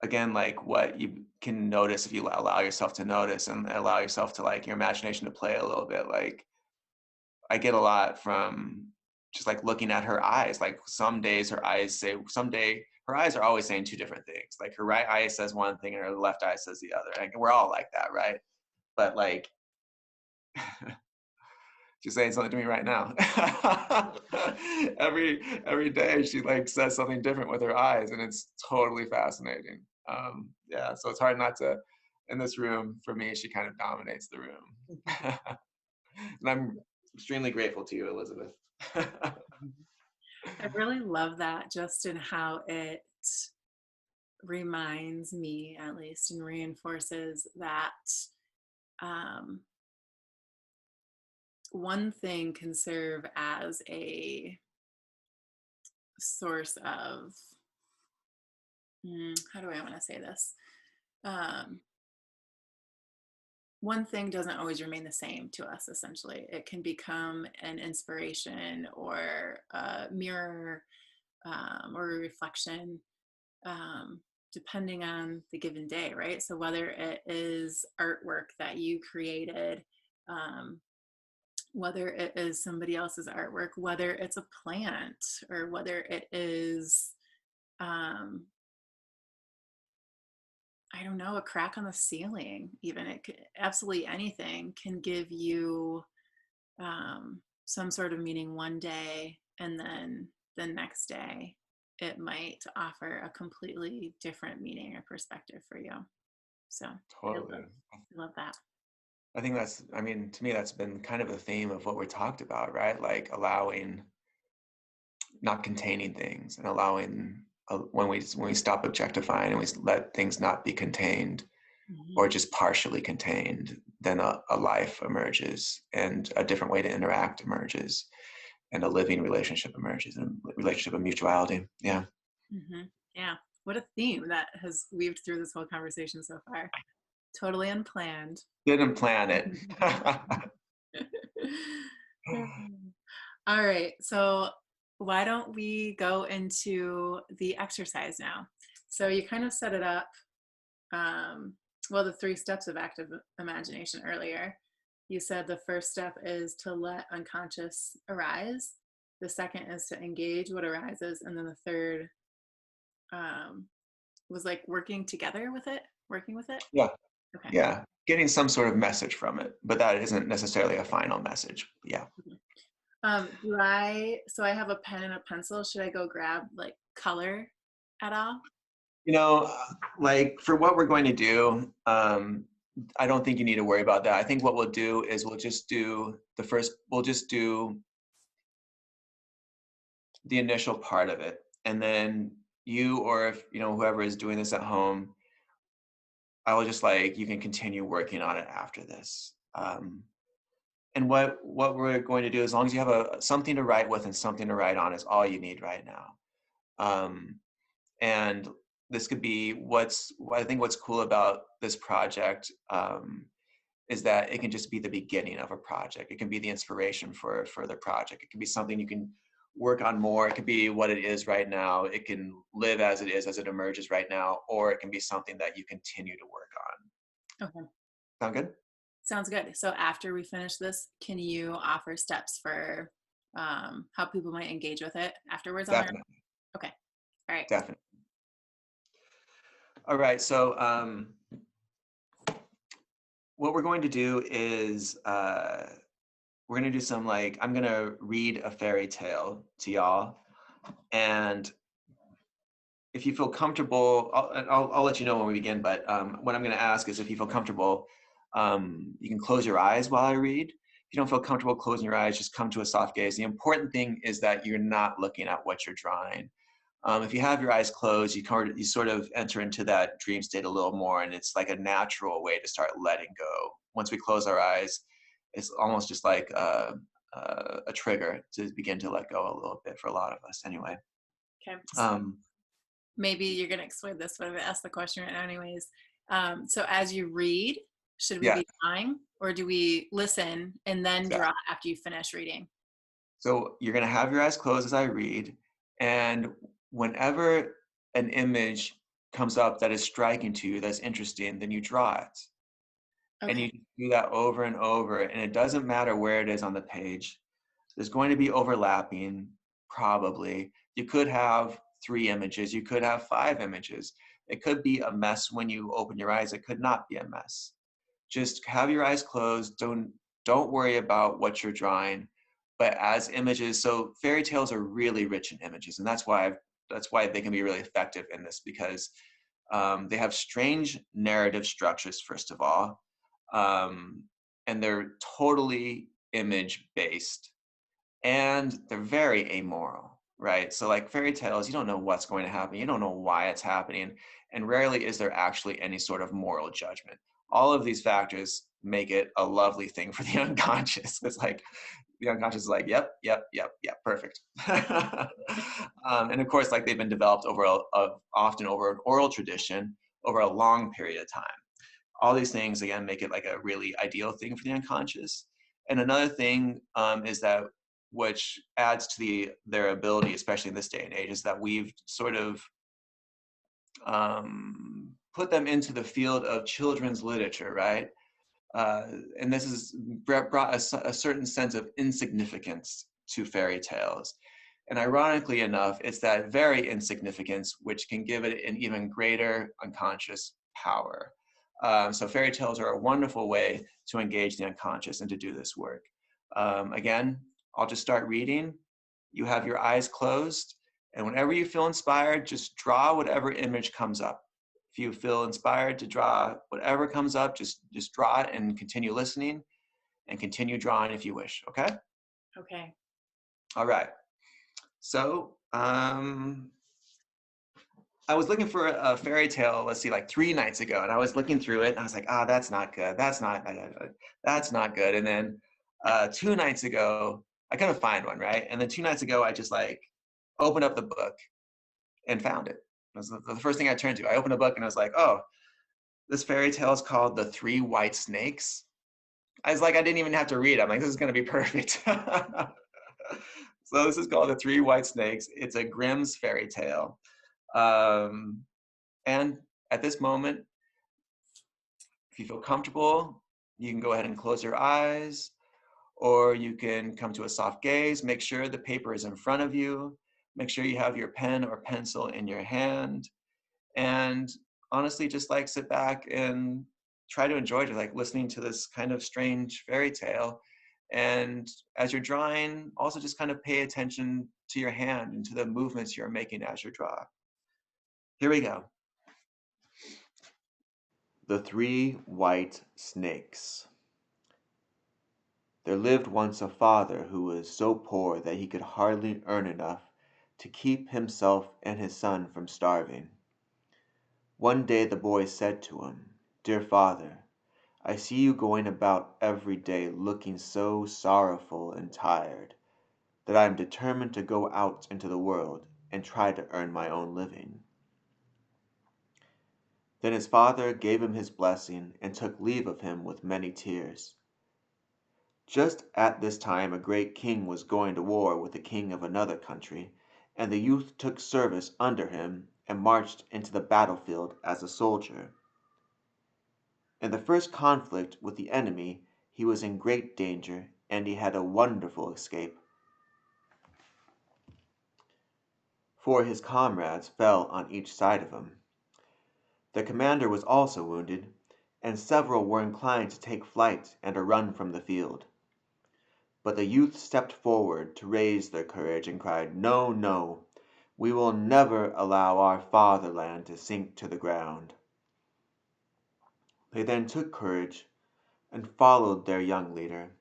again, like what you can notice if you allow yourself to notice and allow yourself to like your imagination to play a little bit. Like I get a lot from just like looking at her eyes. Like some days her eyes say, someday her eyes are always saying two different things. Like her right eye says one thing and her left eye says the other. And we're all like that, right? But like She's saying something to me right now. every day she like says something different with her eyes, and it's totally fascinating. Yeah, so it's hard not to. In this room, for me, she kind of dominates the room, and I'm extremely grateful to you, Elizabeth.
I really love that, just in how it reminds me, at least, and reinforces that um, one thing can serve as a source of, how do I want to say this? Um, one thing doesn't always remain the same to us, essentially. It can become an inspiration or a mirror, or a reflection, um, depending on the given day, right? So whether it is artwork that you created, um, whether it is somebody else's artwork, whether it's a plant, or whether it is, um, I don't know, a crack on the ceiling, even it could, absolutely anything can give you some sort of meaning one day, and then the next day it might offer a completely different meaning or perspective for you. So
Totally.
I love that.
I think that's, I mean, to me, that's been kind of a theme of what we talked about, right? Like allowing, not containing things, and allowing when we stop objectifying and we let things not be contained or
Mhm.
just partially contained, then a life emerges, and a different way to interact emerges, and a living relationship emerges, and a relationship of mutuality. Yeah.
Yeah, what a theme that has weaved through this whole conversation so far. Totally unplanned.
Didn't plan it.
All right, so why don't we go into the exercise now? So you kind of set it up, well, the 3 steps of active imagination earlier. You said the first step is to let unconscious arise. The second is to engage what arises. And then the third um, was like working together with it, working with it.
Yeah.
Okay.
Yeah. Getting some sort of message from it, but that isn't necessarily a final message. Yeah.
So I have a pen and a pencil. Should I go grab like color at all?
You know, like for what we're going to do, I don't think you need to worry about that. I think what we'll do is we'll just do the initial part of it. And then you, or if, whoever is doing this at home, I will just like, you can continue working on it after this. And what we're going to do, as long as you have something to write with and something to write on, is all you need right now. And this could be I think what's cool about this project is that it can just be the beginning of a project. It can be the inspiration for a further project. It can be something you can work on more. It could be what it is right now. It can live as it is, as it emerges right now, or it can be something that you continue to work on.
Okay.
Sound good?
Sounds good. So after we finish this, can you offer steps for how people might engage with it afterwards on their own?
Definitely.
Okay. All right.
Definitely. All right. So what we're going to do is we're going to do some I'm going to read a fairy tale to y'all. And if you feel comfortable, I'll let you know when we begin. But what I'm going to ask is if you feel comfortable, you can close your eyes while I read. If you don't feel comfortable closing your eyes, just come to a soft gaze. The important thing is that you're not looking at what you're drawing. If you have your eyes closed, you sort of enter into that dream state a little more, and it's like a natural way to start letting go. Once we close our eyes, it's almost just like a trigger to begin to let go a little bit for a lot of us anyway.
Okay.
Um,
Maybe you're going to explain this, but I'm going to ask the question right now anyways. So as you read, should we
yeah,
be drawing, or do we listen and then
yeah.
draw after you finish reading?
So you're going to have your eyes closed as I read, and whenever an image comes up that is striking to you, that's interesting, then you draw it. And
Okay.
you do that over and over, and it doesn't matter where it is on the page. There's going to be overlapping, probably. You could have 3 images, you could have 5 images. It could be a mess when you open your eyes, it could not be a mess. Just have your eyes closed. Don't worry about what you're drawing, but as images. So fairy tales are really rich in images, and that's why they can be really effective in this, because they have strange narrative structures, first of all, um, and they're totally image based, and they're very amoral, right? So like fairy tales, you don't know what's going to happen, you don't know why it's happening, and rarely is there actually any sort of moral judgment. All of these factors make it a lovely thing for the unconscious. It's like the unconscious is like, yep, yep, yep, yep, perfect. And of course, like they've been developed often over an oral tradition over a long period of time. All these things again make it like a really ideal thing for the unconscious. And another thing is that, which adds to their ability, especially in this day and age, is that we've sort of put them into the field of children's literature, right? Uh, and this has brought a certain sense of insignificance to fairy tales. And ironically enough, it's that very insignificance which can give it an even greater unconscious power. So fairy tales are a wonderful way to engage the unconscious and to do this work. Again, I'll just start reading. You have your eyes closed, and whenever you feel inspired, just draw whatever image comes up. If you feel inspired to draw whatever comes up, just draw it and continue listening, and continue drawing if you wish. Okay?
Okay.
All right. So I was looking for a fairy tale, let's see, like 3 nights ago, and I was looking through it, and I was like, ah, that's not good. That's not good. And then 2 nights ago, I couldn't find one, right? And then 2 nights ago, I just like opened up the book and found it. It was the first thing I turned to. I opened a book and I was like, oh, this fairy tale is called The Three White Snakes. I was like, I didn't even have to read it. I'm like, this is going to be perfect. So this is called The Three White Snakes. It's a Grimm's fairy tale. Um, and at this moment, if you feel comfortable, you can go ahead and close your eyes, or you can come to a soft gaze. Make sure the paper is in front of you. Make sure you have your pen or pencil in your hand. And honestly, just like sit back and try to enjoy it, like listening to this kind of strange fairy tale. And as you're drawing, also just kind of pay attention to your hand and to the movements you're making as you draw. Here we go. The Three White Snakes. There lived once a father who was so poor that he could hardly earn enough to keep himself and his son from starving. One day the boy said to him, "Dear father, I see you going about every day looking so sorrowful and tired that I am determined to go out into the world and try to earn my own living." Then his father gave him his blessing and took leave of him with many tears. Just at this time a great king was going to war with the king of another country, and the youth took service under him and marched into the battlefield as a soldier. In the first conflict with the enemy he was in great danger, and he had a wonderful escape, for his comrades fell on each side of him. The commander was also wounded, and several were inclined to take flight and to run from the field. But the youth stepped forward to raise their courage and cried, "No, no, we will never allow our fatherland to sink to the ground." They then took courage and followed their young leader,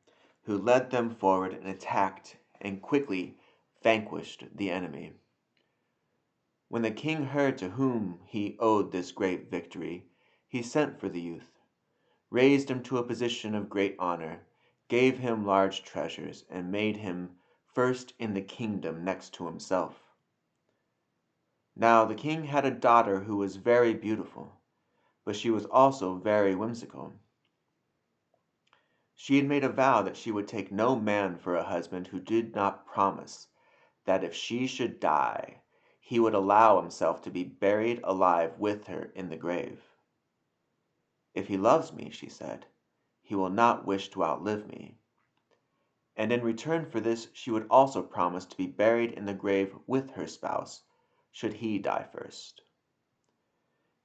who led them forward and attacked and quickly vanquished the enemy. When the king heard to whom he owed this great victory, he sent for the youth, raised him to a position of great honor, gave him large treasures, and made him first in the kingdom next to himself. Now the king had a daughter who was very beautiful, but she was also very whimsical. She had made a vow that she would take no man for a husband who did not promise that if she should die, he would allow himself to be buried alive with her in the grave. "If he loves me," she said, "he will not wish to outlive me." And in return for this she would also promise to be buried in the grave with her spouse, should he die first.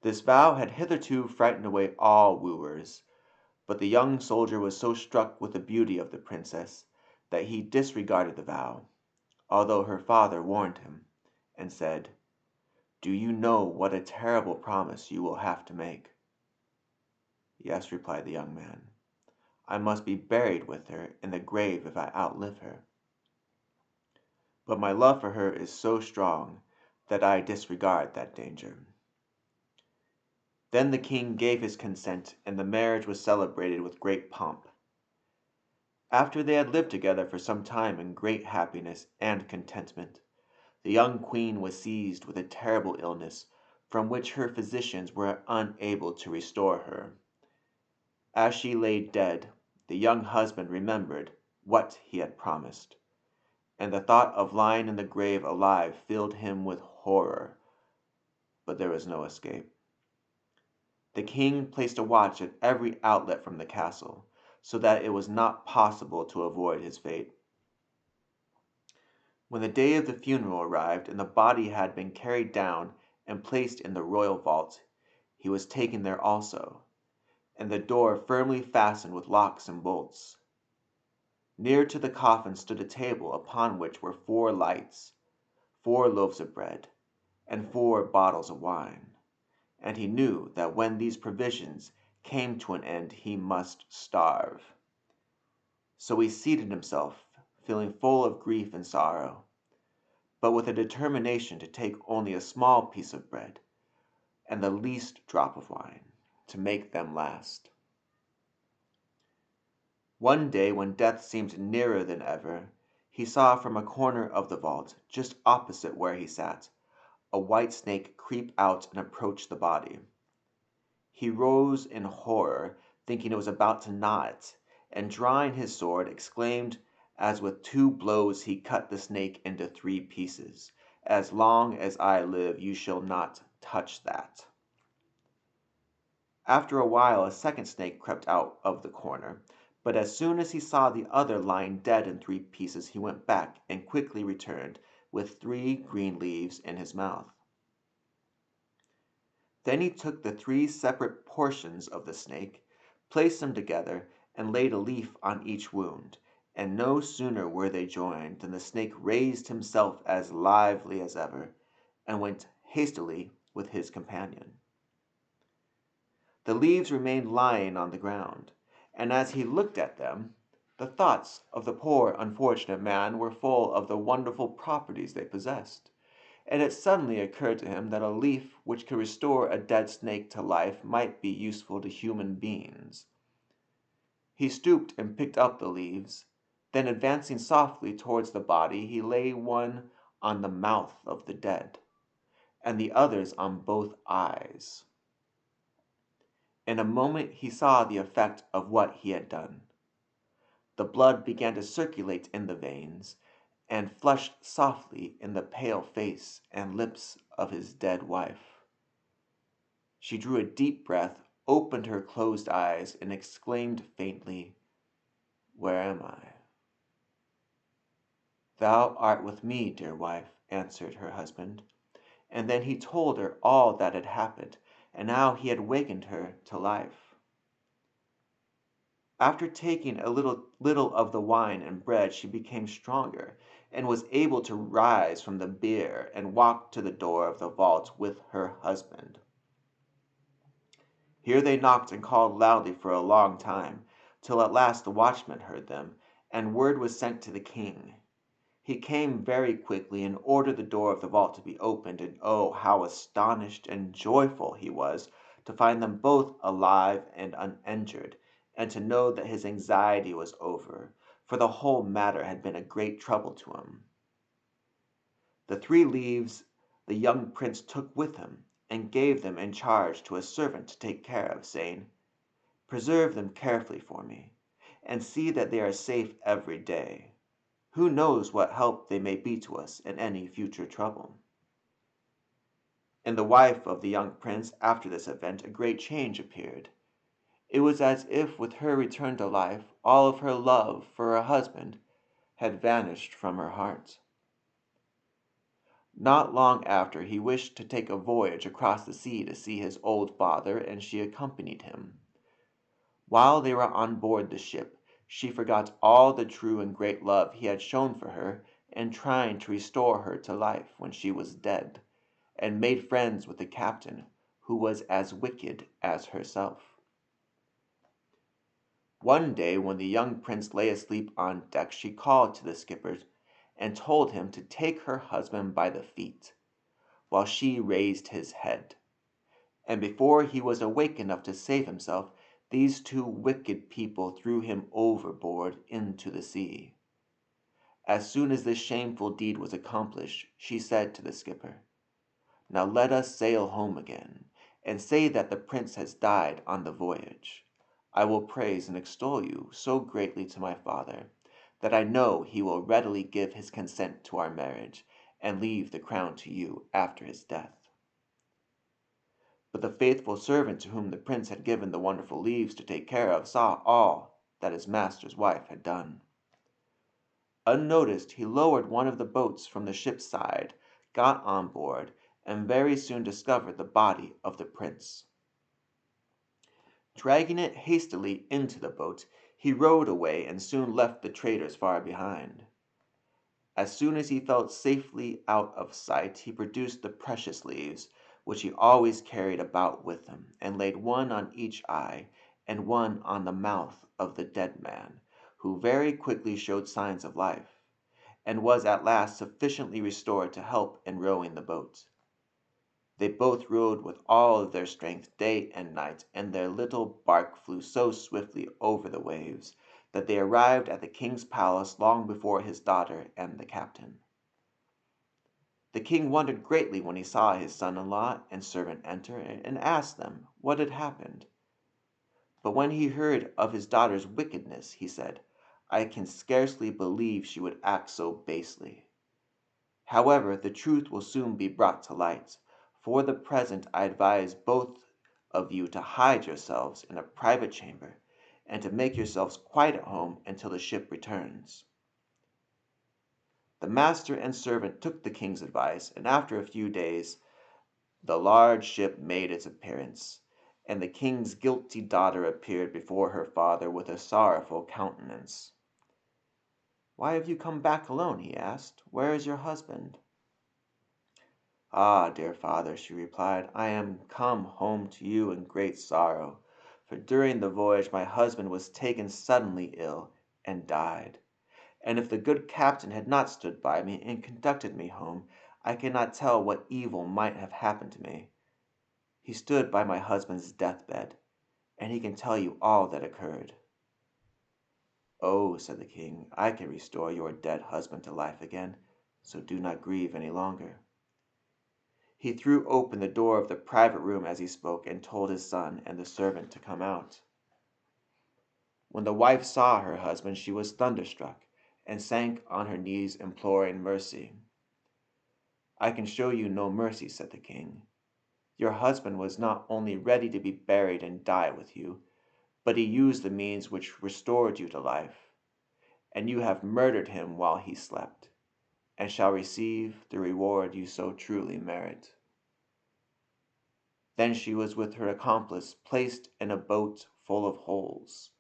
This vow had hitherto frightened away all wooers, But the young soldier was so struck with the beauty of the princess that he disregarded the vow, although her father warned him, and said, "Do you know what a terrible promise you will have to make?" "Yes," replied the young man. "I must be buried with her in the grave if I outlive her. But my love for her is so strong that I disregard that danger." Then the king gave his consent, and the marriage was celebrated with great pomp. After they had lived together for some time in great happiness and contentment, the young queen was seized with a terrible illness from which her physicians were unable to restore her. As she lay dead, the young husband remembered what he had promised, and the thought of lying in the grave alive filled him with horror, but there was no escape. The king placed a watch at every outlet from the castle, so that it was not possible to avoid his fate. When the day of the funeral arrived and the body had been carried down and placed in the royal vault, he was taken there also, and the door firmly fastened with locks and bolts. Near to the coffin stood a table upon which were 4 lights, 4 loaves of bread, and 4 bottles of wine, and he knew that when these provisions came to an end he must starve. So he seated himself, feeling full of grief and sorrow, but with a determination to take only a small piece of bread and the least drop of wine, to make them last. One day, when death seemed nearer than ever, he saw from a corner of the vault, just opposite where he sat, a white snake creep out and approach the body. He rose in horror, thinking it was about to gnaw it, and drawing his sword, exclaimed, as with 2 blows he cut the snake into 3 pieces, "As long as I live, you shall not touch that." After a while a second snake crept out of the corner, but as soon as he saw the other lying dead in 3 pieces, he went back and quickly returned with 3 green leaves in his mouth. Then he took the 3 separate portions of the snake, placed them together, and laid a leaf on each wound, and no sooner were they joined than the snake raised himself as lively as ever, and went hastily with his companion. The leaves remained lying on the ground, and as he looked at them, the thoughts of the poor unfortunate man were full of the wonderful properties they possessed, and it suddenly occurred to him that a leaf which could restore a dead snake to life might be useful to human beings. He stooped and picked up the leaves, then advancing softly towards the body, he laid one on the mouth of the dead, and the others on both eyes. In a moment he saw the effect of what he had done. The blood began to circulate in the veins, and flushed softly in the pale face and lips of his dead wife. She drew a deep breath, opened her closed eyes, and exclaimed faintly, "Where am I?" "Thou art with me, dear wife," answered her husband, and then he told her all that had happened, and how he had wakened her to life. After taking a little of the wine and bread, she became stronger, and was able to rise from the bier and walk to the door of the vault with her husband. Here they knocked and called loudly for a long time, till at last the watchman heard them, and word was sent to the king. He came very quickly and ordered the door of the vault to be opened, and oh, how astonished and joyful he was to find them both alive and uninjured, and to know that his anxiety was over, for the whole matter had been a great trouble to him. The 3 leaves the young prince took with him, and gave them in charge to a servant to take care of, saying, "Preserve them carefully for me, and see that they are safe every day. Who knows what help they may be to us in any future trouble?" In the wife of the young prince, after this event, a great change appeared. It was as if with her return to life, all of her love for her husband had vanished from her heart. Not long after, he wished to take a voyage across the sea to see his old father, and she accompanied him.
While they were on board the ship, she forgot all the true and great love he had shown for her in trying to restore her to life when she was dead, and made friends with the captain, who was as wicked as herself. One day when the young prince lay asleep on deck, she called to the skipper and told him to take her husband by the feet, while she raised his head. And before he was awake enough to save himself, these two wicked people threw him overboard into the sea. As soon as this shameful deed was accomplished, she said to the skipper, "Now let us sail home again, and say that the prince has died on the voyage. I will praise and extol you so greatly to my father, that I know he will readily give his consent to our marriage, and leave the crown to you after his death." But the faithful servant to whom the prince had given the wonderful leaves to take care of saw all that his master's wife had done. Unnoticed, he lowered one of the boats from the ship's side, got on board, and very soon discovered the body of the prince. Dragging it hastily into the boat, he rowed away and soon left the traitors far behind. As soon as he felt safely out of sight, he produced the precious leaves, which he always carried about with him, and laid one on each eye, and one on the mouth of the dead man, who very quickly showed signs of life, and was at last sufficiently restored to help in rowing the boat. They both rowed with all their strength day and night, and their little bark flew so swiftly over the waves that they arrived at the king's palace long before his daughter and the captain. The king wondered greatly when he saw his son-in-law and servant enter, and asked them what had happened. But when he heard of his daughter's wickedness, he said, "I can scarcely believe she would act so basely. However, the truth will soon be brought to light. For the present I advise both of you to hide yourselves in a private chamber, and to make yourselves quite at home until the ship returns." The master and servant took the king's advice, and after a few days the large ship made its appearance, and the king's guilty daughter appeared before her father with a sorrowful countenance. "Why have you come back alone?" he asked. "Where is your husband?" "Ah, dear father," she replied, "I am come home to you in great sorrow, for during the voyage my husband was taken suddenly ill and died. And if the good captain had not stood by me and conducted me home, I cannot tell what evil might have happened to me. He stood by my husband's deathbed, and he can tell you all that occurred." "Oh," said the king, "I can restore your dead husband to life again, so do not grieve any longer." He threw open the door of the private room as he spoke, and told his son and the servant to come out. When the wife saw her husband, she was thunderstruck, and sank on her knees imploring mercy. "I can show you no mercy," said the king. "Your husband was not only ready to be buried and die with you, but he used the means which restored you to life, and you have murdered him while he slept, and shall receive the reward you so truly merit." Then she was with her accomplice placed in a boat full of holes,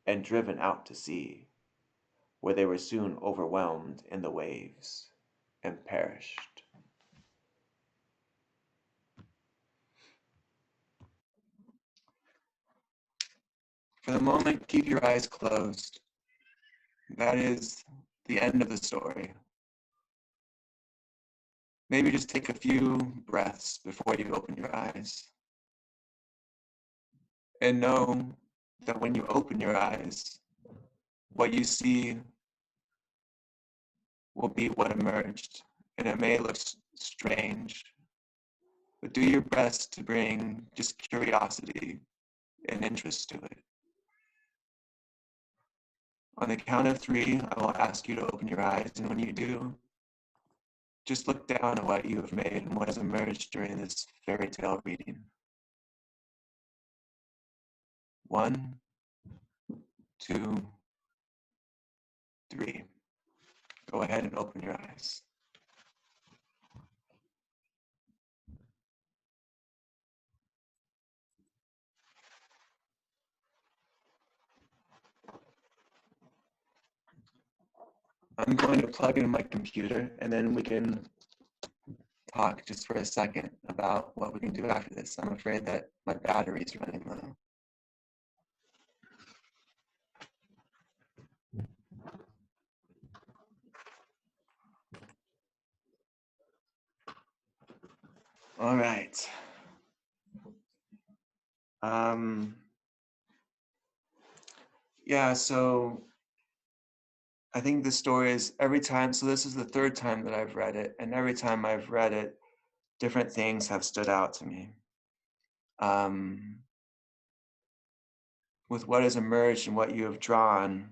and driven out to sea, where they were soon overwhelmed in the waves and perished.
For the moment, keep your eyes closed. That is the end of the story. Maybe just take a few breaths before you open your eyes. And know that when you open your eyes, what you see will be what emerged. And it may look strange, but do your best to bring just curiosity and interest to it. On the count of 3, I will ask you to open your eyes, and when you do, just look down at what you have made and what has emerged during this fairy tale reading. 1, 2, 3. Go ahead and open your eyes. I'm going to plug in my computer and then we can talk just for a second about what we can do after this. I'm afraid that my battery is running low. All right. Yeah, so I think the story is every time, so this is the third time that I've read it, and every time I've read it, different things have stood out to me. With what has emerged and what you have drawn,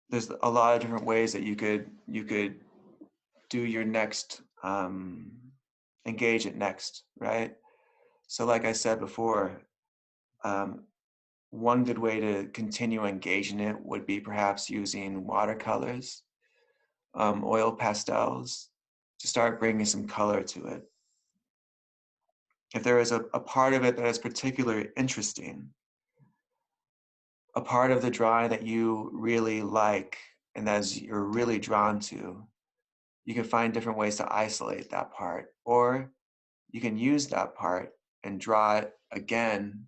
there's a lot of different ways that you could do your next, engage it next, right? So like I said before, one good way to continue engaging it would be perhaps using watercolors, oil pastels, to start bringing some color to it. If there is a part of it that is particularly interesting, a part of the drawing that you really like and that you're really drawn to, you can find different ways to isolate that part, or you can use that part and draw it again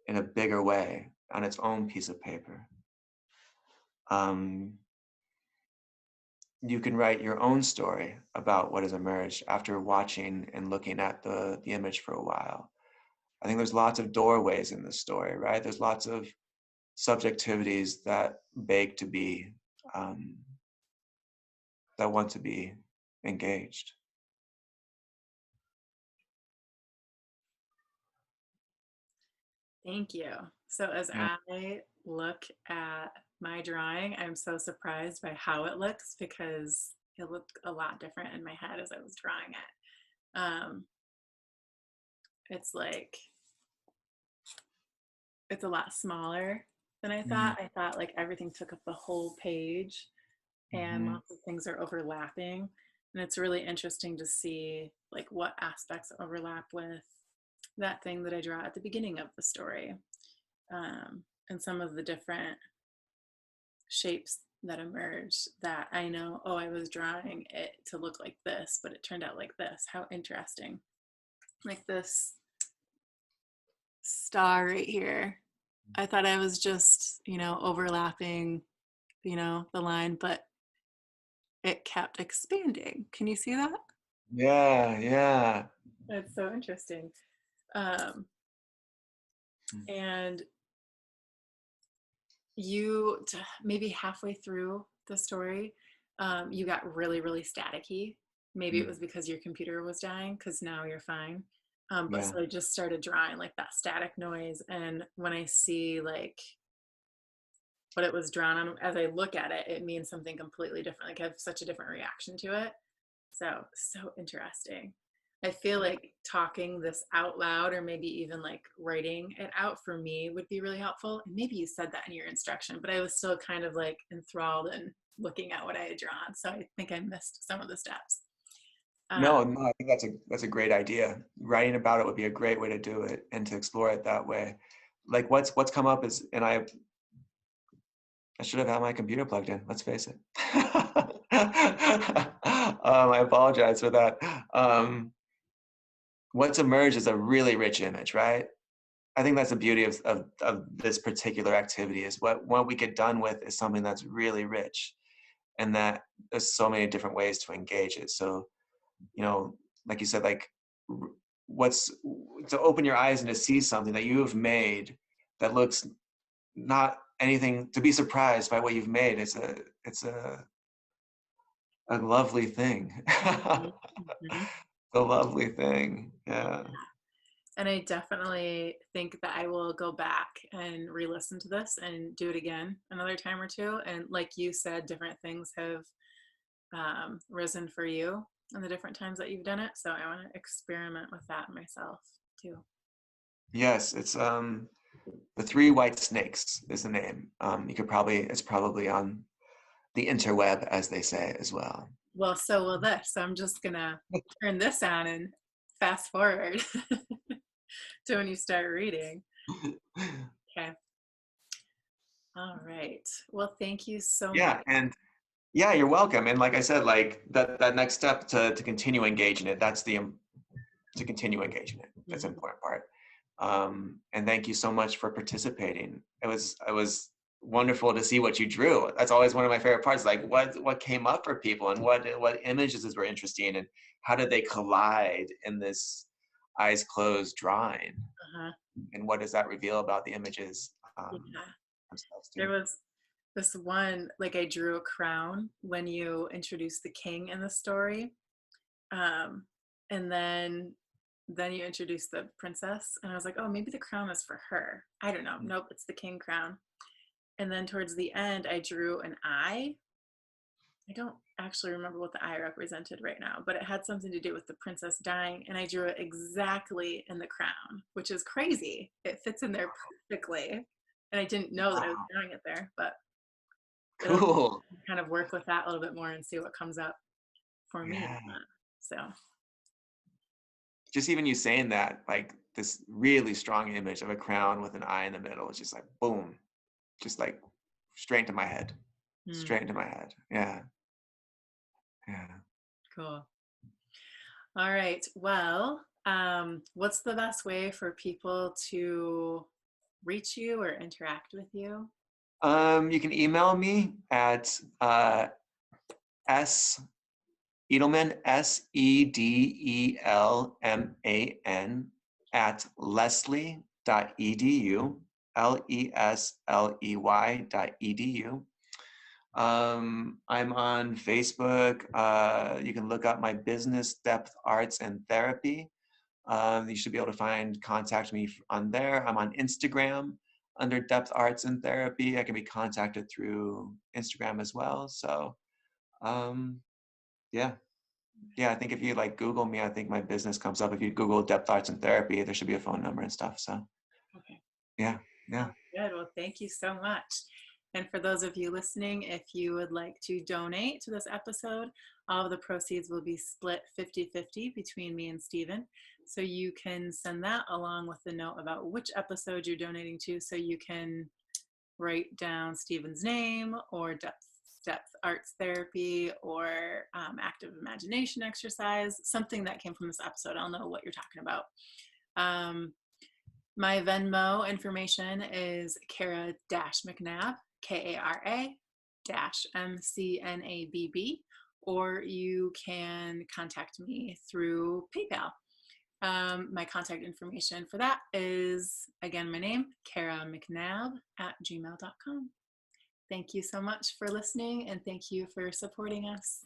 in a bigger way on its own piece of paper. You can write your own story about what has emerged after watching and looking at the image for a while. I think there's lots of doorways in this story, right? There's lots of subjectivities that beg to be, that want to be engaged.
Thank you. So as
Yeah.
I look at my drawing, I'm so surprised by how it looks because it looked a lot different in my head as I was drawing it. It's like, it's a lot smaller than I thought. I thought like everything took up the whole page and
Mm-hmm.
lots of things are overlapping. And it's really interesting to see like what aspects overlap with that thing that I draw at the beginning of the story. And some of the different shapes that emerge that I know, oh, I was drawing it to look like this, but it turned out like this. How interesting. Like this star right here. I thought I was just, overlapping, the line, but it kept expanding. Can you see that?
Yeah, yeah.
That's so interesting. Um, and you, maybe halfway through the story, you got really, really staticky. Maybe it was because your computer was dying, because now you're fine. But
Yeah.
so I just started drawing like that static noise. And when I see like what it was drawn on, as I look at it, it means something completely different. Like I have such a different reaction to it. So interesting. I feel like talking this out loud or maybe even like writing it out for me would be really helpful. And maybe you said that in your instruction, but I was still kind of like enthralled and looking at what I had drawn. So I think I missed some of the steps.
No, no, I think that's a great idea. Writing about it would be a great way to do it and to explore it that way. Like what's come up is, and I should have had my computer plugged in, let's face it. I apologize for that. What's emerged is a really rich image, right? I think that's the beauty of this particular activity, is what we get done with is something that's really rich, and that there's so many different ways to engage it. So, like you said, like what's to open your eyes and to see something that you have made that looks not anything, to be surprised by what you've made. It's a lovely thing.
Mhm, mhm.
A lovely thing. Yeah.
And I definitely think that I will go back and re-listen to this and do it again another time or two. And like you said, different things have risen for you in the different times that you've done it. So I want to experiment with that myself too.
Yes, it's the Three White Snakes is the name. It's probably on the interweb, as they say, as well.
Well, so will this. So I'm just gonna turn this on and fast forward to when you start reading. Okay. All right. Well, thank you so
Yeah,
much.
and yeah, you're welcome. And like I said, like that next step to continue engaging it, that's to continue engaging it. That's an
Mhm.
important part. And thank you so much for participating. It was wonderful to see what you drew. That's always one of my favorite parts. Like what came up for people, and what images were interesting, and how did they collide in this eyes closed drawing,
Uh-huh.
and what does that reveal about the images
Yeah.
themselves
There
too?
was this one, like I drew a crown when you introduced the king in the story. Um, and then you introduced the princess, and I was like, oh, maybe the crown is for her. I don't know. Nope, it's the king crown. And then towards the end, I drew an eye. I don't actually remember what the eye represented right now, but it had something to do with the princess dying, and I drew it exactly in the crown, which is crazy. It fits in there perfectly, and I didn't know that I was
Wow,
drawing it there, but it'll
cool.
kind of work with that a little bit more and see what comes up for me.
Yeah.
So,
Just even you saying that, like this really strong image of a crown with an eye in the middle is just like boom, just like straight into my head.
hmm,
Straight into my head. Yeah. Yeah.
cool. All right. Well, what's the best way for people to reach you or interact with you?
You can email me at s Edelman, Sedelman at leslie.edu, lesley.edu. I'm on Facebook. You can look up my business, Depth Arts and Therapy. You should be able to contact me on there. I'm on Instagram under Depth Arts and Therapy. I can be contacted through Instagram as well. So, um, yeah. Yeah, I think if you like Google me, I think my business comes up. If you Google Depth Arts and Therapy, there should be a phone number and stuff. So,
Okay.
yeah, yeah.
Sounds good. Well, thank you so much. And for those of you listening, if you would like to donate to this episode, all of the proceeds will be split 50-50 between me and Stephen. So you can send that along with the note about which episode you're donating to. So you can write down Stephen's name or depth arts therapy or active imagination exercise, something that came from this episode. I'll know what you're talking about. My Venmo information is Kara-McNabb, Kara-McNabb, or you can contact me through PayPal. My contact information for that is, again, my name, KaraMcNabb@gmail.com. Thank you so much for listening, and thank you for supporting us.